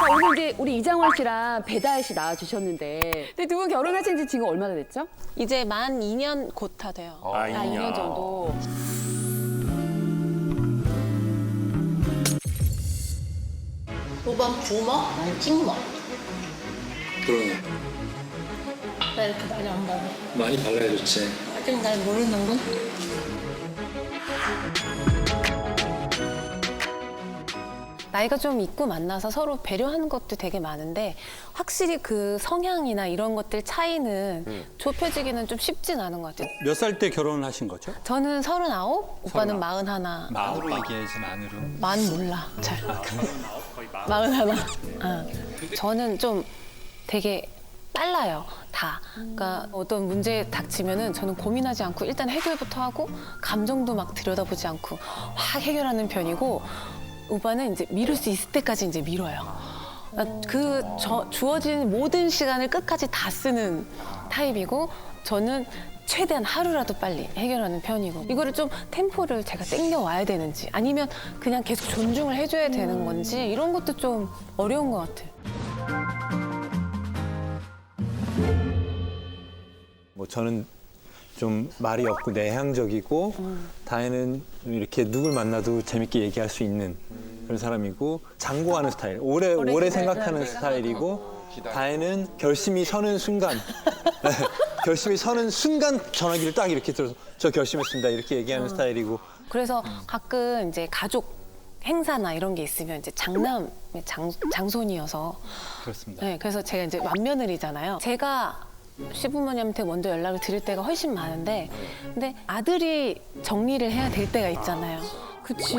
자, 오늘 이제 우리 이장원 씨랑 배다혜 씨 나와주셨는데, 근데 두 분 결혼하신 지 지금 얼마나 됐죠? 이제 만 2년 곧 다 돼요. 아, 2년 정도. 오반 부먹? 아니 찍먹. 그러네. 나 이렇게 많이 안 봐도. 많이 발라야좋지. 아직 날 모르는군. 나이가 좀 있고 만나서 서로 배려하는 것도 되게 많은데 확실히 그 성향이나 이런 것들 차이는 좁혀지기는 좀 쉽진 않은 것 같아요. 몇 살 때 결혼을 하신 거죠? 저는 39, 오빠는 41. 만으로 얘기해야지, 만으로. 만 몰라, 잘. 41. 저는 좀 되게 빨라요, 다. 그러니까 어떤 문제 닥치면은 저는 고민하지 않고 일단 해결부터 하고 감정도 막 들여다보지 않고 확 해결하는 편이고 오빠는 이제 미룰 수 있을 때까지 이제 미뤄요. 주어진 모든 시간을 끝까지 다 쓰는 타입이고 저는 최대한 하루라도 빨리 해결하는 편이고 이거를 좀 템포를 제가 땡겨와야 되는지 아니면 그냥 계속 존중을 해줘야 되는 건지 이런 것도 좀 어려운 것 같아요. 뭐 저는 좀 말이 없고 내향적이고 다혜는 이렇게 누굴 만나도 재밌게 얘기할 수 있는 그런 사람이고 장고하는 스타일, 오래 생각하는 스타일이고 다혜는 결심이 서는 순간 결심이 서는 순간 전화기를 딱 이렇게 들어서 저 결심했습니다 이렇게 얘기하는 스타일이고 그래서 가끔 이제 가족 행사나 이런 게 있으면 이제 장남의 장손이어서 그렇습니다. 네, 그래서 제가 이제 맏며느리잖아요. 제가 시부모님한테 먼저 연락을 드릴 때가 훨씬 많은데 근데 아들이 정리를 해야 될 때가 있잖아요. 그치.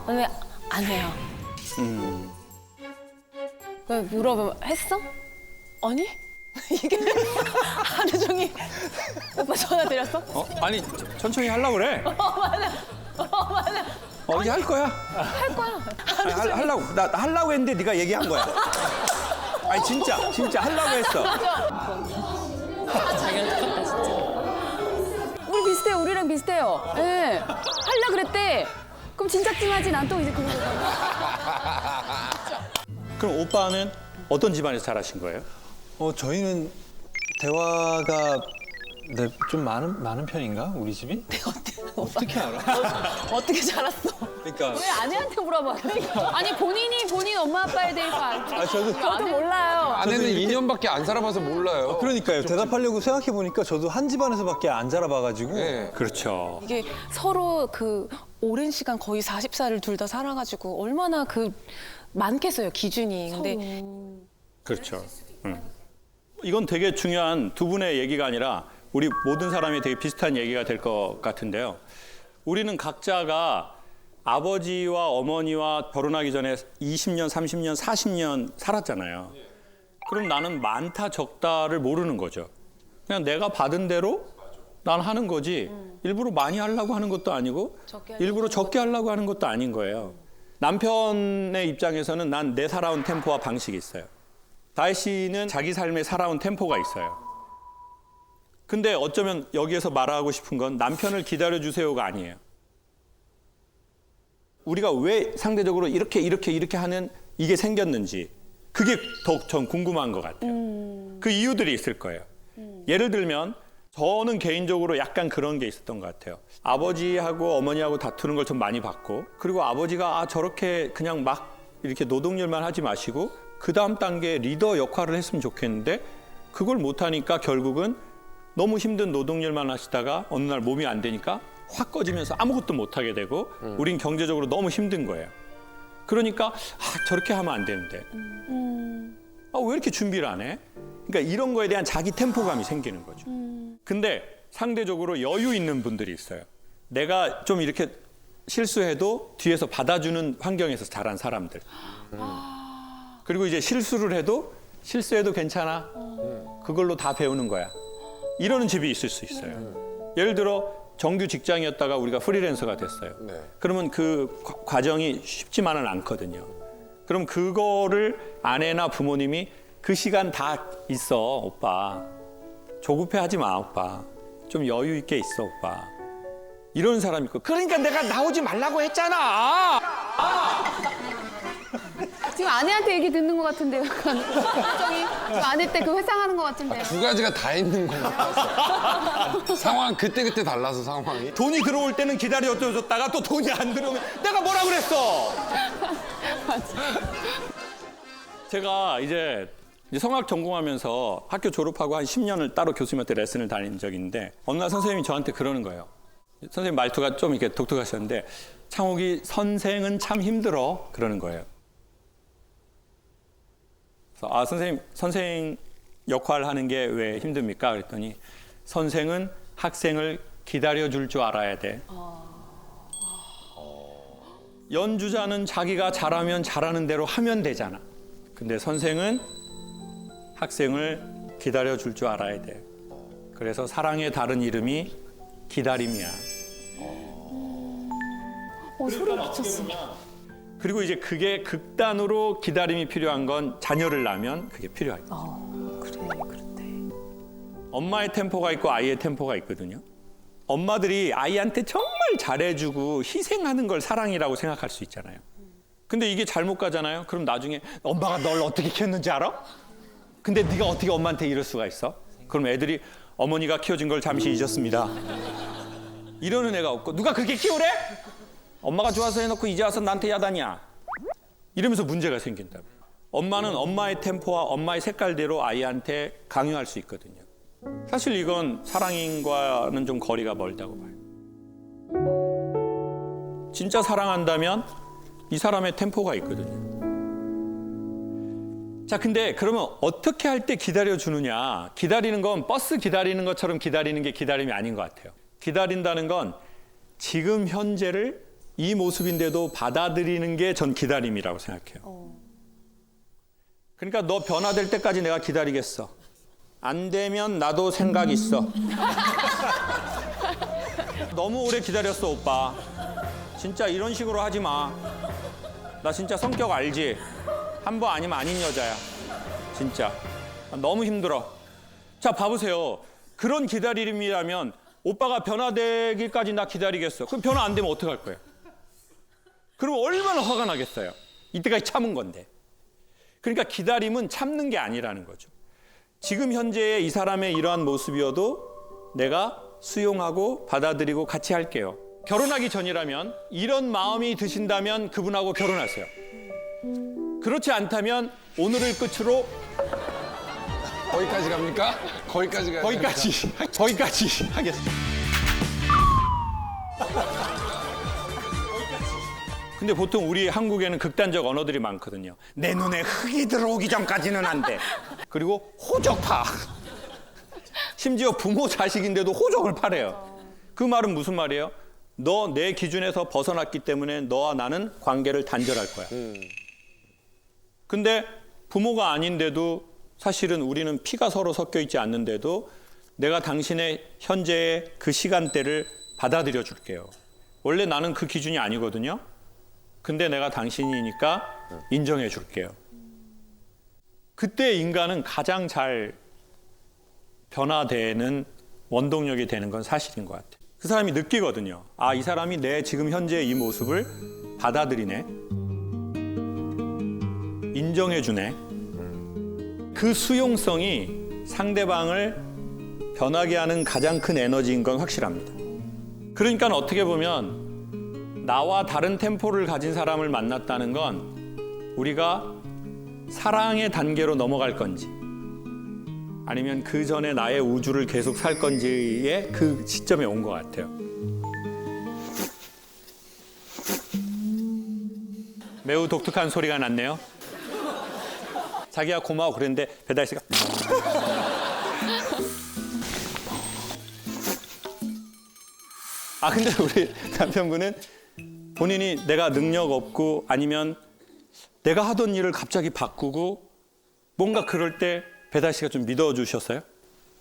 근데 안 해요. 왜 물어보면 했어? 아니? 이게 하루 종일 오빠 전화 드렸어? 아니 천천히 하려고 그래. 맞아. 이제 할 거야. 할 거야. 하려고. 나 하려고 했는데 네가 얘기한 거야. 아니 진짜 하려고 했어. 우리 비슷해요. 우리랑 비슷해요. 예. 네. 하려 그랬대. 그럼 진작쯤 하지. 난 또 이제 그런 거잖아. 그럼 오빠는 어떤 집안에서 자라신 거예요? 저희는 대화가 네, 좀 많은 편인가 우리 집이? 어떻게 알아? 어떻게 자랐어? 그러니까 왜 아내한테 물어봐? 아니 본인 엄마 아빠에 대해서 알죠. 저도 저도 몰라요. 아내는 2년밖에 안 살아봐서 몰라요. 그러니까요. 대답하려고 생각해 보니까 저도 한 집안에서밖에 안 자라봐가지고 네. 그렇죠. 이게 서로 그 오랜 시간 거의 40살을 둘 다 살아가지고 얼마나 그 많겠어요 기준이. 근데 그렇죠. 이건 되게 중요한 두 분의 얘기가 아니라 우리 모든 사람이 되게 비슷한 얘기가 될 것 같은데요. 우리는 각자가 아버지와 어머니와 결혼하기 전에 20년, 30년, 40년 살았잖아요. 그럼 나는 많다, 적다를 모르는 거죠. 그냥 내가 받은 대로 난 하는 거지 일부러 많이 하려고 하는 것도 아니고 일부러 적게 하려고 하는 것도 아닌 거예요. 남편의 입장에서는 난 내 살아온 템포와 방식이 있어요. 다혜 씨는 자기 삶에 살아온 템포가 있어요. 근데 어쩌면 여기에서 말하고 싶은 건 남편을 기다려주세요가 아니에요. 우리가 왜 상대적으로 이렇게 하는 이게 생겼는지 그게 더욱 전 궁금한 것 같아요. 그 이유들이 있을 거예요. 예를 들면 저는 개인적으로 약간 그런 게 있었던 것 같아요. 아버지하고 어머니하고 다투는 걸 좀 많이 봤고 그리고 아버지가 저렇게 그냥 막 이렇게 노동일만 하지 마시고 그 다음 단계 리더 역할을 했으면 좋겠는데 그걸 못하니까 결국은 너무 힘든 노동일만 하시다가 어느 날 몸이 안 되니까 확 꺼지면서 아무것도 못하게 되고 우린 경제적으로 너무 힘든 거예요. 그러니까 저렇게 하면 안 되는데 왜 이렇게 준비를 안 해? 그러니까 이런 거에 대한 자기 템포감이 생기는 거죠. 근데 상대적으로 여유 있는 분들이 있어요. 내가 좀 이렇게 실수해도 뒤에서 받아주는 환경에서 자란 사람들. 그리고 이제 실수해도 괜찮아. 그걸로 다 배우는 거야. 이러는 집이 있을 수 있어요. 예를 들어 정규 직장이었다가 우리가 프리랜서가 됐어요. 그러면 그 과정이 쉽지만은 않거든요. 그럼 그거를 아내나 부모님이 그 시간 다 있어, 오빠. 조급해하지 마, 오빠. 좀 여유 있게 있어, 오빠. 이런 사람이 있고. 그러니까 내가 나오지 말라고 했잖아. 지금 아내한테 얘기 듣는 것 같은데요. 약간 표정이 지금 아내 때 그 회상하는 것 같은데요. 두 가지가 다 있는 건가? 상황 그때 달라서 상황이. 돈이 들어올 때는 기다려줬다가 또 돈이 안 들어오면 내가 뭐라 그랬어? 제가 이제 성악 전공하면서 학교 졸업하고 한 10년을 따로 교수님한테 레슨을 다닌 적이 있는데 어느 날 선생님이 저한테 그러는 거예요. 선생님 말투가 좀 이렇게 독특하셨는데 창욱이 선생은 참 힘들어 그러는 거예요. 그래서 아 선생 역할 하는 게 왜 힘듭니까? 그랬더니 선생은 학생을 기다려줄 줄 알아야 돼. 연주자는 자기가 잘하면 잘하는 대로 하면 되잖아. 근데 선생은 학생을 기다려줄 줄 알아야 돼. 그래서 사랑의 다른 이름이 기다림이야. 소름 끼쳤어. 그리고 이제 그게 극단으로 기다림이 필요한 건 자녀를 낳으면 그게 필요하죠. 그래, 그렇대. 엄마의 템포가 있고 아이의 템포가 있거든요. 엄마들이 아이한테 정말 잘해주고 희생하는 걸 사랑이라고 생각할 수 있잖아요. 근데 이게 잘못 가잖아요. 그럼 나중에 엄마가 널 어떻게 키웠는지 알아? 근데 네가 어떻게 엄마한테 이럴 수가 있어? 그럼 애들이 어머니가 키워준 걸 잠시 잊었습니다. 이러는 애가 없고 누가 그렇게 키우래? 엄마가 좋아서 해놓고 이제 와서 나한테 야단이야. 이러면서 문제가 생긴다고. 엄마는 엄마의 템포와 엄마의 색깔대로 아이한테 강요할 수 있거든요. 사실 이건 사랑인과는 좀 거리가 멀다고 봐요. 진짜 사랑한다면 이 사람의 템포가 있거든요. 자, 근데 그러면 어떻게 할 때 기다려주느냐. 기다리는 건 버스 기다리는 것처럼 기다리는 게 기다림이 아닌 것 같아요. 기다린다는 건 지금 현재를 이 모습인데도 받아들이는 게 전 기다림이라고 생각해요. 그러니까 너 변화될 때까지 내가 기다리겠어. 안 되면 나도 생각 있어. 너무 오래 기다렸어, 오빠. 진짜 이런 식으로 하지 마. 나 진짜 성격 알지? 한 번 아니면 아닌 여자야. 진짜. 너무 힘들어. 자, 봐보세요. 그런 기다림이라면 오빠가 변화되기까지 나 기다리겠어. 그럼 변화 안 되면 어떡할 거예요? 그럼 얼마나 화가 나겠어요? 이때까지 참은 건데. 그러니까 기다림은 참는 게 아니라는 거죠. 지금 현재의 이 사람의 이러한 모습이어도 내가 수용하고 받아들이고 같이 할게요. 결혼하기 전이라면 이런 마음이 드신다면 그분하고 결혼하세요. 그렇지 않다면 오늘을 끝으로 거기까지 갑니까? 거기까지 가요. 거기까지 하겠습니다. 근데 보통 우리 한국에는 극단적 언어들이 많거든요. 내 눈에 흙이 들어오기 전까지는 안 돼. 그리고 호적파. 심지어 부모 자식인데도 호적을 파래요. 그 말은 무슨 말이에요? 너 내 기준에서 벗어났기 때문에 너와 나는 관계를 단절할 거야. 근데 부모가 아닌데도 사실은 우리는 피가 서로 섞여 있지 않는데도 내가 당신의 현재의 그 시간대를 받아들여 줄게요. 원래 나는 그 기준이 아니거든요. 근데 내가 당신이니까 인정해 줄게요. 그때 인간은 가장 잘 변화되는 원동력이 되는 건 사실인 것 같아요. 그 사람이 느끼거든요. 아, 이 사람이 내 지금 현재의 이 모습을 받아들이네. 인정해 주네. 그 수용성이 상대방을 변하게 하는 가장 큰 에너지인 건 확실합니다. 그러니까 어떻게 보면 나와 다른 템포를 가진 사람을 만났다는 건 우리가 사랑의 단계로 넘어갈 건지 아니면 그 전에 나의 우주를 계속 살 건지의 그 시점에 온 것 같아요. 매우 독특한 소리가 났네요. 자기야 고마워 그랬는데 배달 씨가 아 근데 우리 남편분은 본인이 내가 능력 없고 아니면 내가 하던 일을 갑자기 바꾸고 뭔가 그럴 때 배달 씨가 좀 믿어주셨어요?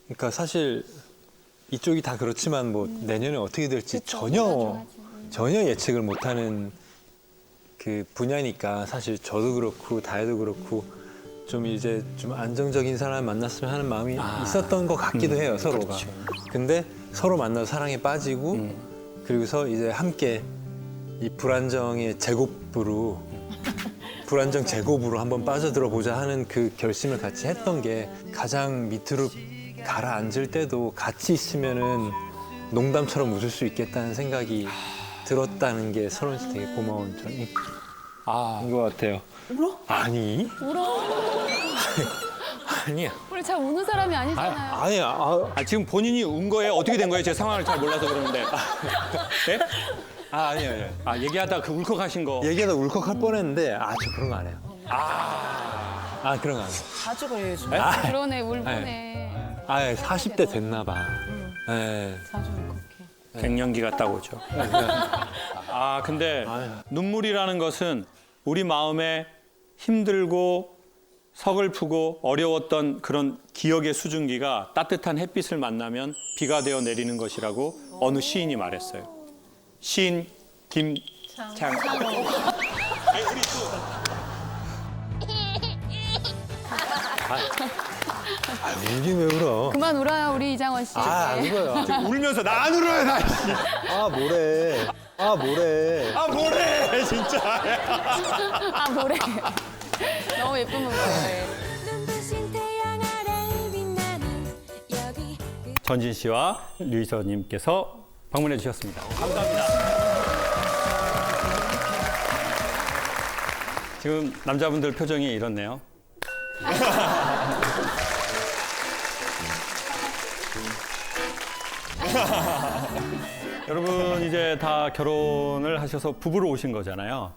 그러니까 사실 이쪽이 다 그렇지만 뭐 내년에 어떻게 될지 전혀 예측을 못하는 그 분야니까 사실 저도 그렇고 다혜도 그렇고 좀 이제 좀 안정적인 사람 만났으면 하는 마음이 있었던 것 같기도 해요, 서로가. 그렇죠. 근데 서로 만나서 사랑에 빠지고 그리고서 이제 함께 이 불안정의 제곱부로 불안정 제곱으로 한번 빠져들어 보자 하는 그 결심을 같이 했던 게 가장 밑으로 가라앉을 때도 같이 있으면은 농담처럼 웃을 수 있겠다는 생각이 들었다는 게 설원 씨 되게 고마운 점인 것 같아요. 울어? 아니. 울어. 아니야. 우리 잘 우는 사람이 아니잖아요. 아니야. 지금 본인이 운 거예요? 어떻게 된 거예요? 제 상황을 잘 몰라서 그러는데. 네? 아니야. 얘기하다 그 울컥하신 거. 얘기하다 울컥할 뻔했는데 저 그런 거 안 해요. 그런 거 안 해요. 자주 그래요. 그러네, 울보네. 40대 됐나 봐. 네. 자주 그렇게. 갱년기가 딱 오죠. 근데 눈물이라는 것은 우리 마음에 힘들고 서글프고 어려웠던 그런 기억의 수증기가 따뜻한 햇빛을 만나면 비가 되어 내리는 것이라고 어느 시인이 말했어요. 시인 김창. 울긴 왜 울어? 그만 울어요, 우리 이장원 씨. 안 울어요. 울면서 나 안 울어요, 나. 뭐래. 뭐래, 진짜. 아, 뭐래. 너무 예쁜 문제네. 전진 씨와 류희서님께서 방문해 주셨습니다. 감사합니다. 지금 남자분들 표정이 이렇네요. 여러분 이제 다 결혼을 하셔서 부부로 오신 거잖아요.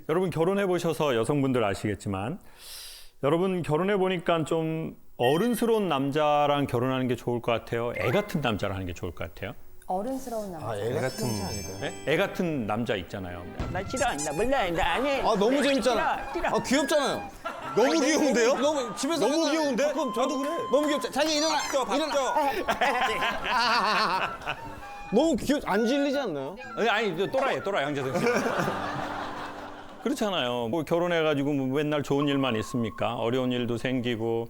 여러분 결혼해 보셔서 여성분들 아시겠지만 여러분 결혼해 보니까 좀 어른스러운 남자랑 결혼하는 게 좋을 것 같아요? 애 같은 남자랑 하는 게 좋을 것 같아요? 어른스러운 남자. 애 같은. 네? 애 같은 남자 있잖아요. 나 싫어, 나 몰라, 나 안 해. 너무 재밌잖아. 귀엽잖아요. 너무 귀여운데요? 너무 집에서 너무 귀여운데? 그럼 저도 그래. 너무 귀엽죠. 자기 일어나. 너무 안 질리지 않나요? 아니 또라이 형제들. 그렇잖아요. 뭐 결혼해가지고 뭐 맨날 좋은 일만 있습니까? 어려운 일도 생기고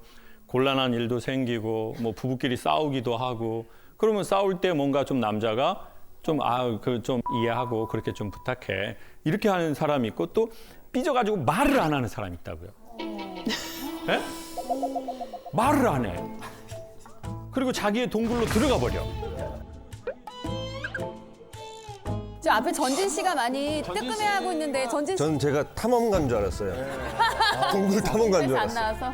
곤란한 일도 생기고 뭐 부부끼리 싸우기도 하고 그러면 싸울 때 뭔가 좀 남자가 좀 좀 이해하고 그렇게 좀 부탁해 이렇게 하는 사람이 있고 또 삐져가지고 말을 안 하는 사람이 있다고요. 네? 말을 안 해. 그리고 자기의 동굴로 들어가 버려. 저 앞에 전진 씨가 많이 뜨끔해하고 있는데 전진 씨 전 제가 탐험가인 줄 알았어요. 동굴 탐험가인 줄 안 알았어요. 나와서.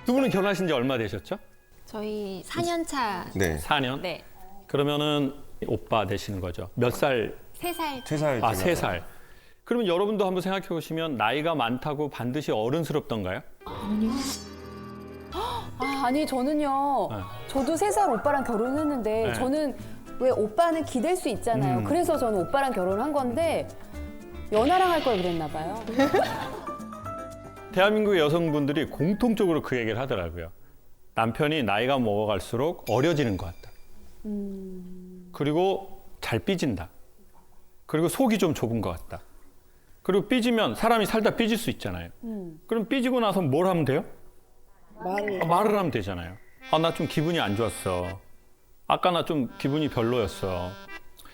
두 분은 결혼하신 지 얼마 되셨죠? 저희 4년 차. 네. 4년? 네. 그러면은 오빠 되시는 거죠. 몇 살? 3살. 3살. 3살. 그러면 여러분도 한번 생각해 보시면 나이가 많다고 반드시 어른스럽던가요? 아니 저는요. 네. 저도 3살 오빠랑 결혼했는데 네. 저는 왜 오빠는 기댈 수 있잖아요. 그래서 저는 오빠랑 결혼한 건데 연하랑 할 걸 그랬나 봐요. 대한민국의 여성분들이 공통적으로 그 얘기를 하더라고요. 남편이 나이가 먹어갈수록 어려지는 것 같다. 그리고 잘 삐진다. 그리고 속이 좀 좁은 것 같다. 그리고 삐지면 사람이 살다 삐질 수 있잖아요. 그럼 삐지고 나서 뭘 하면 돼요? 말을 하면 되잖아요. 나 좀 기분이 안 좋았어. 아까 나 좀 기분이 별로였어.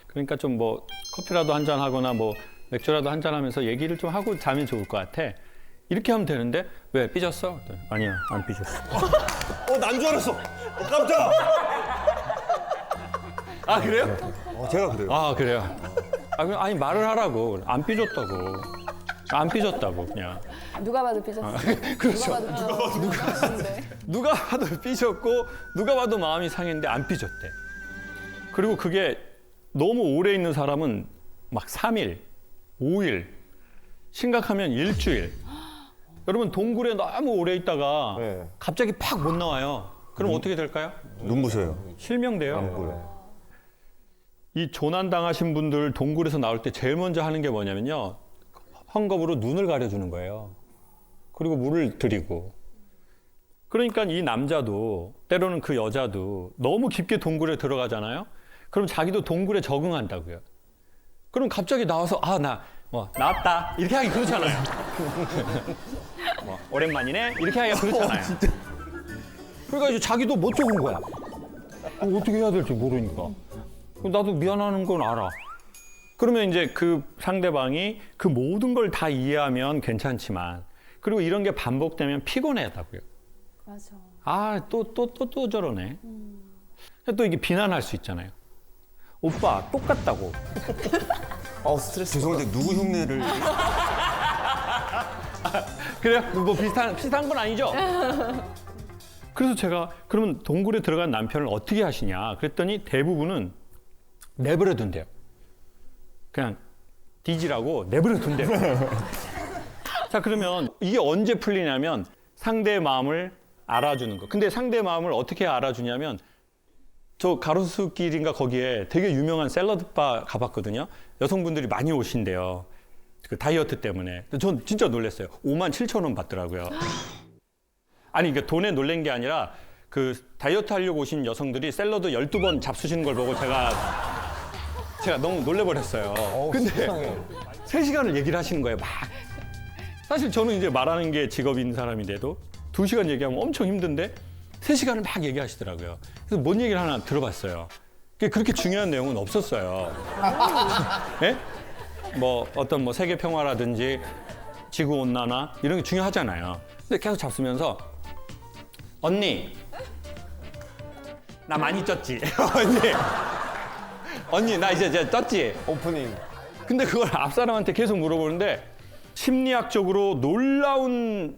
그러니까 좀 뭐 커피라도 한잔 하거나 뭐 맥주라도 한잔 하면서 얘기를 좀 하고 자면 좋을 것 같아. 이렇게 하면 되는데 왜 삐졌어? 아니야, 안 삐졌어. 난 줄 알았어. 깜짝. 그래요? 제가 그래요. 그래요. 아니 말을 하라고. 안 삐졌다고. 안 삐졌다고 그냥. 누가 봐도 삐졌어. 그렇죠. 누가 봐도 누가 봐도 삐졌고 누가 봐도 마음이 상했는데 안 삐졌대. 그리고 그게 너무 오래 있는 사람은 막 3일, 5일, 심각하면 일주일. 여러분 동굴에 너무 오래 있다가 네. 갑자기 팍 못 나와요. 그럼 어떻게 될까요? 눈부셔요. 실명돼요. 이 조난당하신 분들 동굴에서 나올 때 제일 먼저 하는 게 뭐냐면요. 헝겊으로 눈을 가려주는 거예요. 그리고 물을 드리고. 그러니까 이 남자도 때로는 그 여자도 너무 깊게 동굴에 들어가잖아요. 그럼 자기도 동굴에 적응한다고요. 그럼 갑자기 나와서 나 나왔다 이렇게 하기 그렇잖아요. 오랜만이네 이렇게 하기가 그렇잖아요. 그러니까 자기도 못 적은 거야. 어떻게 해야 될지 모르니까. 나도 미안한 건 알아. 그러면 이제 그 상대방이 그 모든 걸 다 이해하면 괜찮지만 그리고 이런 게 반복되면 피곤하다고요. 맞아. 아, 또 저러네. 또 이게 비난할 수 있잖아요. 오빠 똑같다고. 스트레스. 죄송한데 누구 흉내를? 그래요? 뭐 비슷한 건 아니죠? 그래서 제가 그러면 동굴에 들어간 남편을 어떻게 하시냐 그랬더니 대부분은 내버려 둔대요. 그냥 뒤지라고 내버려 둔대요. 자, 그러면 이게 언제 풀리냐면 상대의 마음을 알아주는 거. 근데 상대의 마음을 어떻게 알아주냐면 저 가로수길인가 거기에 되게 유명한 샐러드바 가봤거든요. 여성분들이 많이 오신대요. 그 다이어트 때문에. 전 진짜 놀랐어요. 57,000원 받더라고요. 아니, 그러니까 돈에 놀란 게 아니라 그 다이어트 하려고 오신 여성들이 샐러드 12번 잡수시는 걸 보고 제가 너무 놀래버렸어요. 근데 3시간을 얘기를 하시는 거예요, 막. 사실 저는 이제 말하는 게 직업인 사람인데도 2시간 얘기하면 엄청 힘든데 3시간을 막 얘기하시더라고요. 그래서 뭔 얘기를 하나 들어봤어요. 그렇게 중요한 내용은 없었어요. 네? 뭐 어떤 뭐 세계 평화라든지 지구 온난화 이런 게 중요하잖아요. 근데 계속 잡수면서 언니 나 많이 쪘지. 언니 나 이제 쪘지. 오프닝. 근데 그걸 앞 사람한테 계속 물어보는데 심리학적으로 놀라운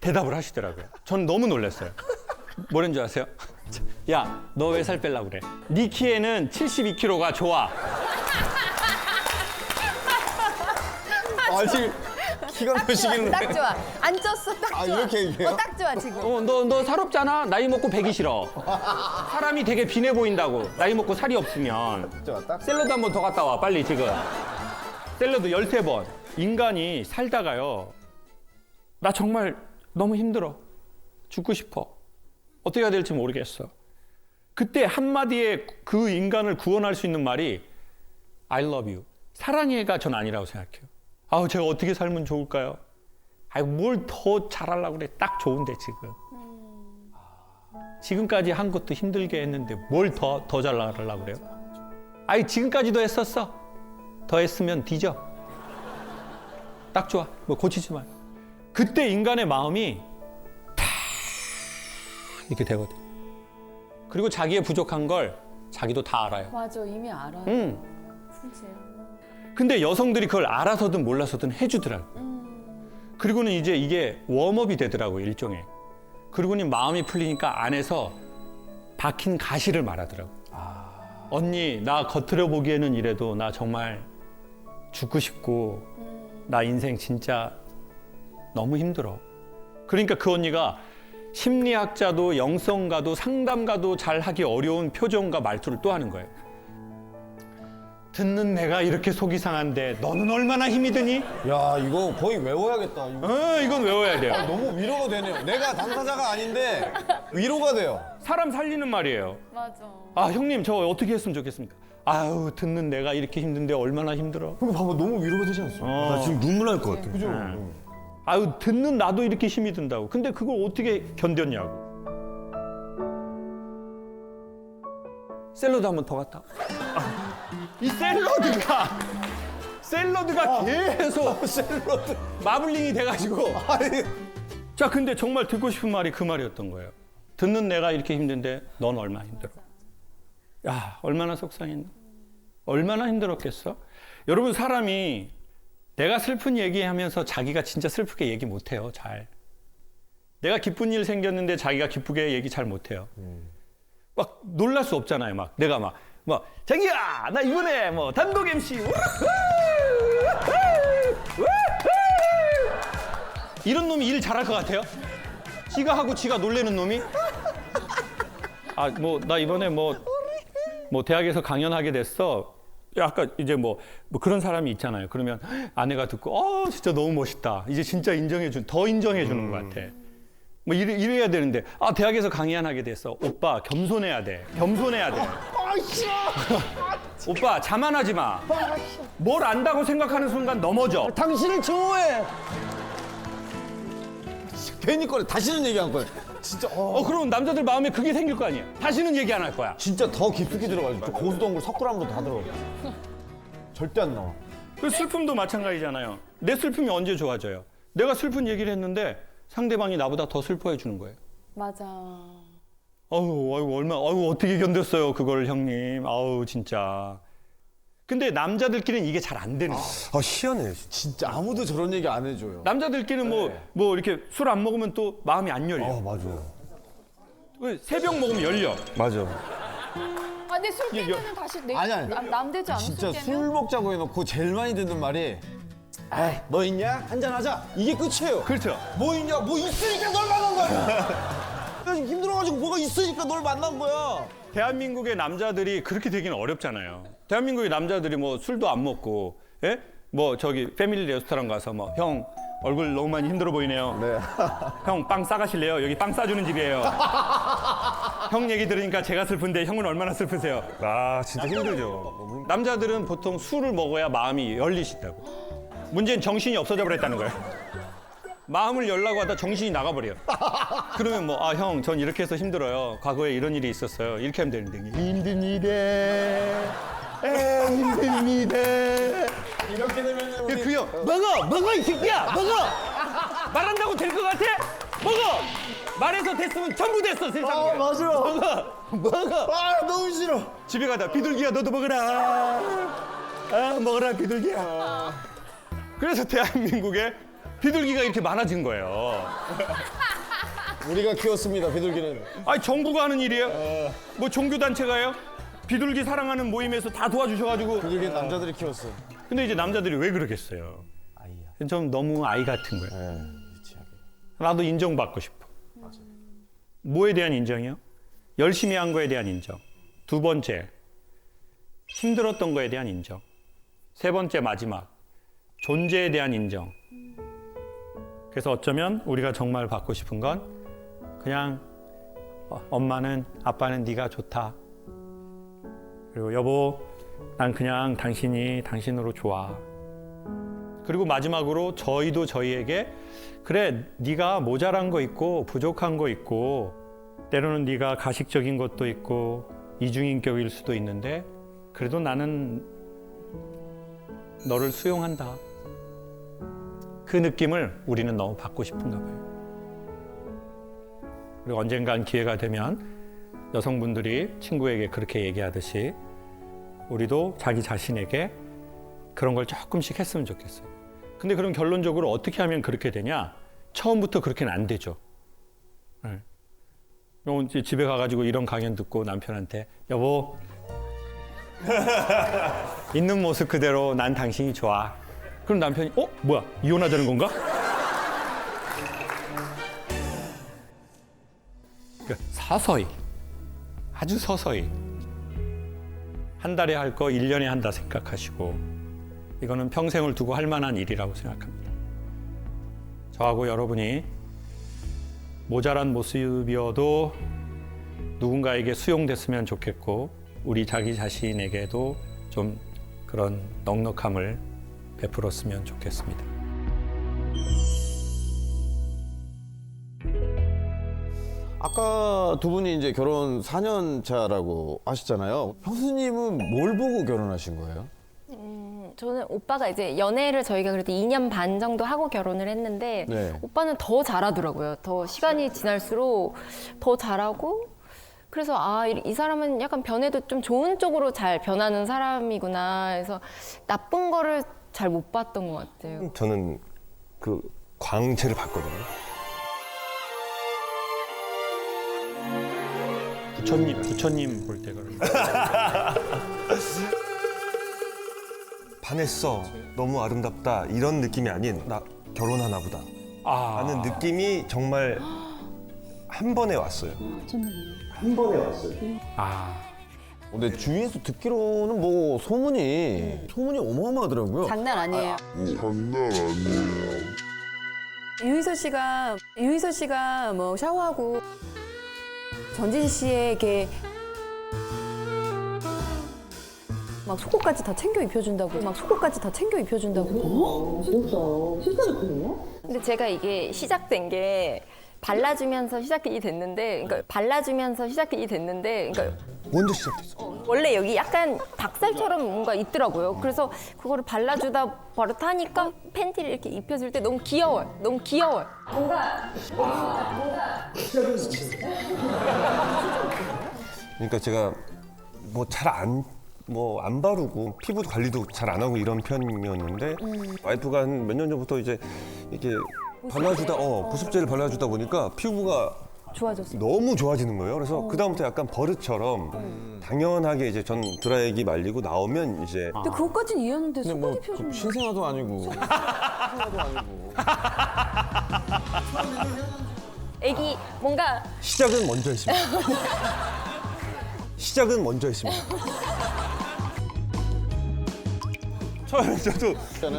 대답을 하시더라고요. 전 너무 놀랐어요. 뭐랬는 줄 아세요? 야, 너 왜 살 빼려고 그래? 네 키에는 72kg가 좋아. 지금 키가 몇이길래? 딱 좋아. 안 쪘어, 딱 좋아. 이렇게 얘기해요? 딱 좋아, 지금. 너 살 없잖아. 나이 먹고 배기 싫어. 사람이 되게 빈해 보인다고. 나이 먹고 살이 없으면. 샐러드 한 번 더 갔다 와, 빨리 지금. 샐러드 13번. 인간이 살다가요. 나 정말 너무 힘들어. 죽고 싶어. 어떻게 해야 될지 모르겠어. 그때 한마디에 그 인간을 구원할 수 있는 말이 I love you. 사랑해가 전 아니라고 생각해요. 아우, 제가 어떻게 살면 좋을까요? 아이, 뭘 더 잘하려고 그래. 딱 좋은데, 지금. 지금까지 한 것도 힘들게 했는데 뭘 더 잘하려고 그래요? 아이, 지금까지도 했었어. 더 했으면 뒤져. 딱 좋아. 뭐 고치지 마. 그때 인간의 마음이 다 이렇게 되거든. 그리고 자기의 부족한 걸 자기도 다 알아요. 맞아, 이미 알아요. 진짜. 근데 여성들이 그걸 알아서든 몰라서든 해주더라고. 그리고는 이제 이게 웜업이 되더라고요, 일종의. 그리고는 마음이 풀리니까 안에서 박힌 가시를 말하더라고. 언니, 나 겉으로 보기에는 이래도 나 정말 죽고 싶고 나 인생 진짜 너무 힘들어. 그러니까 그 언니가 심리학자도 영성가도 상담가도 잘 하기 어려운 표정과 말투를 또 하는 거예요. 듣는 내가 이렇게 속이 상한데 너는 얼마나 힘이 드니? 야, 이거 거의 외워야겠다. 이건 외워야 돼요. 너무 위로가 되네요. 내가 당사자가 아닌데 위로가 돼요. 사람 살리는 말이에요. 맞아. 아, 형님 저 어떻게 했으면 좋겠습니까? 아유, 듣는 내가 이렇게 힘든데 얼마나 힘들어. 근데 봐봐, 너무 위로가 되지 않습니까? 나 지금 눈물 날 것 같아. 그죠? 아유, 듣는 나도 이렇게 힘이 든다고. 근데 그걸 어떻게 견뎠냐고. 샐러드 한 번 더 갔다. 이 샐러드가 계속 샐러드. 마블링이 돼가지고. 자, 근데 정말 듣고 싶은 말이 그 말이었던 거예요. 듣는 내가 이렇게 힘든데 넌 얼마나 힘들어. 야, 얼마나 속상했나. 얼마나 힘들었겠어. 여러분, 사람이 내가 슬픈 얘기하면서 자기가 진짜 슬프게 얘기 못해요, 잘. 내가 기쁜 일 생겼는데 자기가 기쁘게 얘기 잘 못해요. 막 놀랄 수 없잖아요. 막 내가 막 자기야, 나 이번에 뭐 단독 MC 이런 놈이 일 잘할 것 같아요? 지가 하고 지가 놀래는 놈이? 아, 뭐 나 이번에 뭐 대학에서 강연하게 됐어. 아까 이제 뭐 그런 사람이 있잖아요. 그러면 아내가 듣고 진짜 너무 멋있다. 이제 진짜 더 인정해 주는 것 같아. 뭐 이래야 되는데 대학에서 강연하게 됐어. 오빠 겸손해야 돼. 오빠 자만하지 마. 뭘 안다고 생각하는 순간 넘어져. 당신을 좋아해. 괜히 꺼내. 다시는 얘기 안 꺼내. 진짜. 그럼 남자들 마음에 그게 생길 거 아니야. 다시는 얘기 안 할 거야. 진짜 더 깊숙이 들어가죠. 저 고수동굴 석굴암으로 다 들어가요. 절대 안 나와. 그 슬픔도 마찬가지잖아요. 내 슬픔이 언제 좋아져요? 내가 슬픈 얘기를 했는데 상대방이 나보다 더 슬퍼해 주는 거예요. 맞아. 아유 어떻게 견뎠어요 그걸 형님. 아우 진짜. 근데 남자들끼리는 이게 잘 안 되는 거예요. 아 희한해. 진짜 아무도 저런 얘기 안 해줘요. 남자들끼리는 뭐 이렇게 술 안 먹으면 또 마음이 안 열려. 아 맞아. 세 병 먹으면 열려. 맞아. 아, 근데 술 깨면은 다시 아니. 남 되지 않아? 진짜 술 술 깨면? 먹자고 해놓고 제일 많이 듣는 말이 에이 뭐 있냐? 한잔 하자. 이게 끝이에요. 그렇죠. 뭐 있냐? 뭐 있으니까 널 만난 거야. 나 지금 힘들어가지고 뭐가 있으니까 널 만난 거야. 대한민국의 남자들이 그렇게 되기는 어렵잖아요. 대한민국의 남자들이 뭐 술도 안 먹고, 예? 뭐 저기 패밀리 레스토랑 가서 뭐 형 얼굴 너무 많이 힘들어 보이네요. 네. 형 빵 싸가실래요? 여기 빵 싸주는 집이에요. 형 얘기 들으니까 제가 슬픈데 형은 얼마나 슬프세요? 아 진짜 힘들죠. 남자들은 보통 술을 먹어야 마음이 열리신다고. 문제는 정신이 없어져 버렸다는 거예요. 마음을 열라고 하다 정신이 나가버려요. 그러면 뭐 아 형 전 이렇게 해서 힘들어요. 과거에 이런 일이 있었어요. 이렇게 하면 되는데 힘듭니다. 힘듭니다. 이렇게 되면 그 형 먹어 이 새끼야 먹어. 말한다고 될 것 같아? 먹어. 말해서 됐으면 전부 됐어 세상에. 아 맞아. 먹어. 아 너무 싫어. 집에 가다 비둘기야 너도 먹어라. 아 먹어라 비둘기야. 그래서 대한민국에 비둘기가 이렇게 많아진 거예요. 우리가 키웠습니다 비둘기는. 아니 정부가 하는 일이에요? 뭐 종교단체가요? 비둘기 사랑하는 모임에서 다 도와주셔가지고. 비둘기 남자들이 키웠어. 근데 이제 남자들이 왜 그러겠어요? 아이야. 좀 너무 아이 같은 거예요. 나도 인정받고 싶어. 뭐에 대한 인정이요? 열심히 한 거에 대한 인정. 두 번째, 힘들었던 거에 대한 인정. 세 번째, 마지막, 존재에 대한 인정. 그래서 어쩌면 우리가 정말 받고 싶은 건 그냥 엄마는 아빠는 네가 좋다. 그리고 여보 난 그냥 당신이 당신으로 좋아. 그리고 마지막으로 저희도 저희에게 그래 네가 모자란 거 있고 부족한 거 있고 때로는 네가 가식적인 것도 있고 이중인격일 수도 있는데 그래도 나는 너를 수용한다. 그 느낌을 우리는 너무 받고 싶은가 봐요. 그리고 언젠간 기회가 되면 여성분들이 친구에게 그렇게 얘기하듯이 우리도 자기 자신에게 그런 걸 조금씩 했으면 좋겠어요. 근데 그럼 결론적으로 어떻게 하면 그렇게 되냐? 처음부터 그렇게는 안 되죠. 네. 이제 집에 가가지고 이런 강연 듣고 남편한테 여보 있는 모습 그대로 난 당신이 좋아. 그럼 남편이 뭐야 이혼하자는 건가? 그러니까 서서히 아주 서서히 한 달에 할 거 1년에 한다 생각하시고 이거는 평생을 두고 할 만한 일이라고 생각합니다. 저하고 여러분이 모자란 모습이어도 누군가에게 수용됐으면 좋겠고 우리 자기 자신에게도 좀 그런 넉넉함을 베풀었으면 좋겠습니다. 아까 두 분이 이제 결혼 4년 차라고 하셨잖아요. 형수님은 뭘 보고 결혼하신 거예요? 저는 오빠가 이제 연애를 저희가 그래도 2년 반 정도 하고 결혼을 했는데 네. 오빠는 더 잘하더라고요. 더 시간이 지날수록 더 잘하고 그래서 이 사람은 약간 변해도 좀 좋은 쪽으로 잘 변하는 사람이구나. 그래서 나쁜 거를 잘 못 봤던 것 같아요. 저는 그 광채를 봤거든요. 부처님 볼 때 그런. 반했어. 너무 아름답다. 이런 느낌이 아닌 나 결혼하나 보다. 하는 느낌이 정말 한 번에 왔어요. 한 번에 왔어요. 근데 주위에서 듣기로는 뭐 소문이 어마어마하더라고요. 장난 아니에요. 유희서 씨가 뭐 샤워하고 전진 씨에게 막 속옷까지 다 챙겨 입혀준다고. 근데 제가 이게 시작된 게 발라주면서 시작이 됐는데, 먼저 시작됐어. 원래 여기 약간 닭살처럼 뭔가 있더라고요. 그래서 그거를 발라주다 바로 타니까 팬티를 이렇게 입혀줄 때 너무 귀여워요. 그러니까 제가 뭐 안 바르고 피부 관리도 잘 안 하고 이런 편이었는데 와이프가 한 몇 년 전부터 이제 이렇게 발라주다 보습제를 발라주다 보니까 피부가 좋아졌어요. 너무 좋아지는 거예요. 그래서 그다음부터 약간 버릇처럼 당연하게 이제 전 드라이기 말리고 나오면 이제 근데 그것까진 이해하는데 근데 뭐 속까지 펴주면 신생아도 아니고. 애기 뭔가 시작은 먼저 했습니다.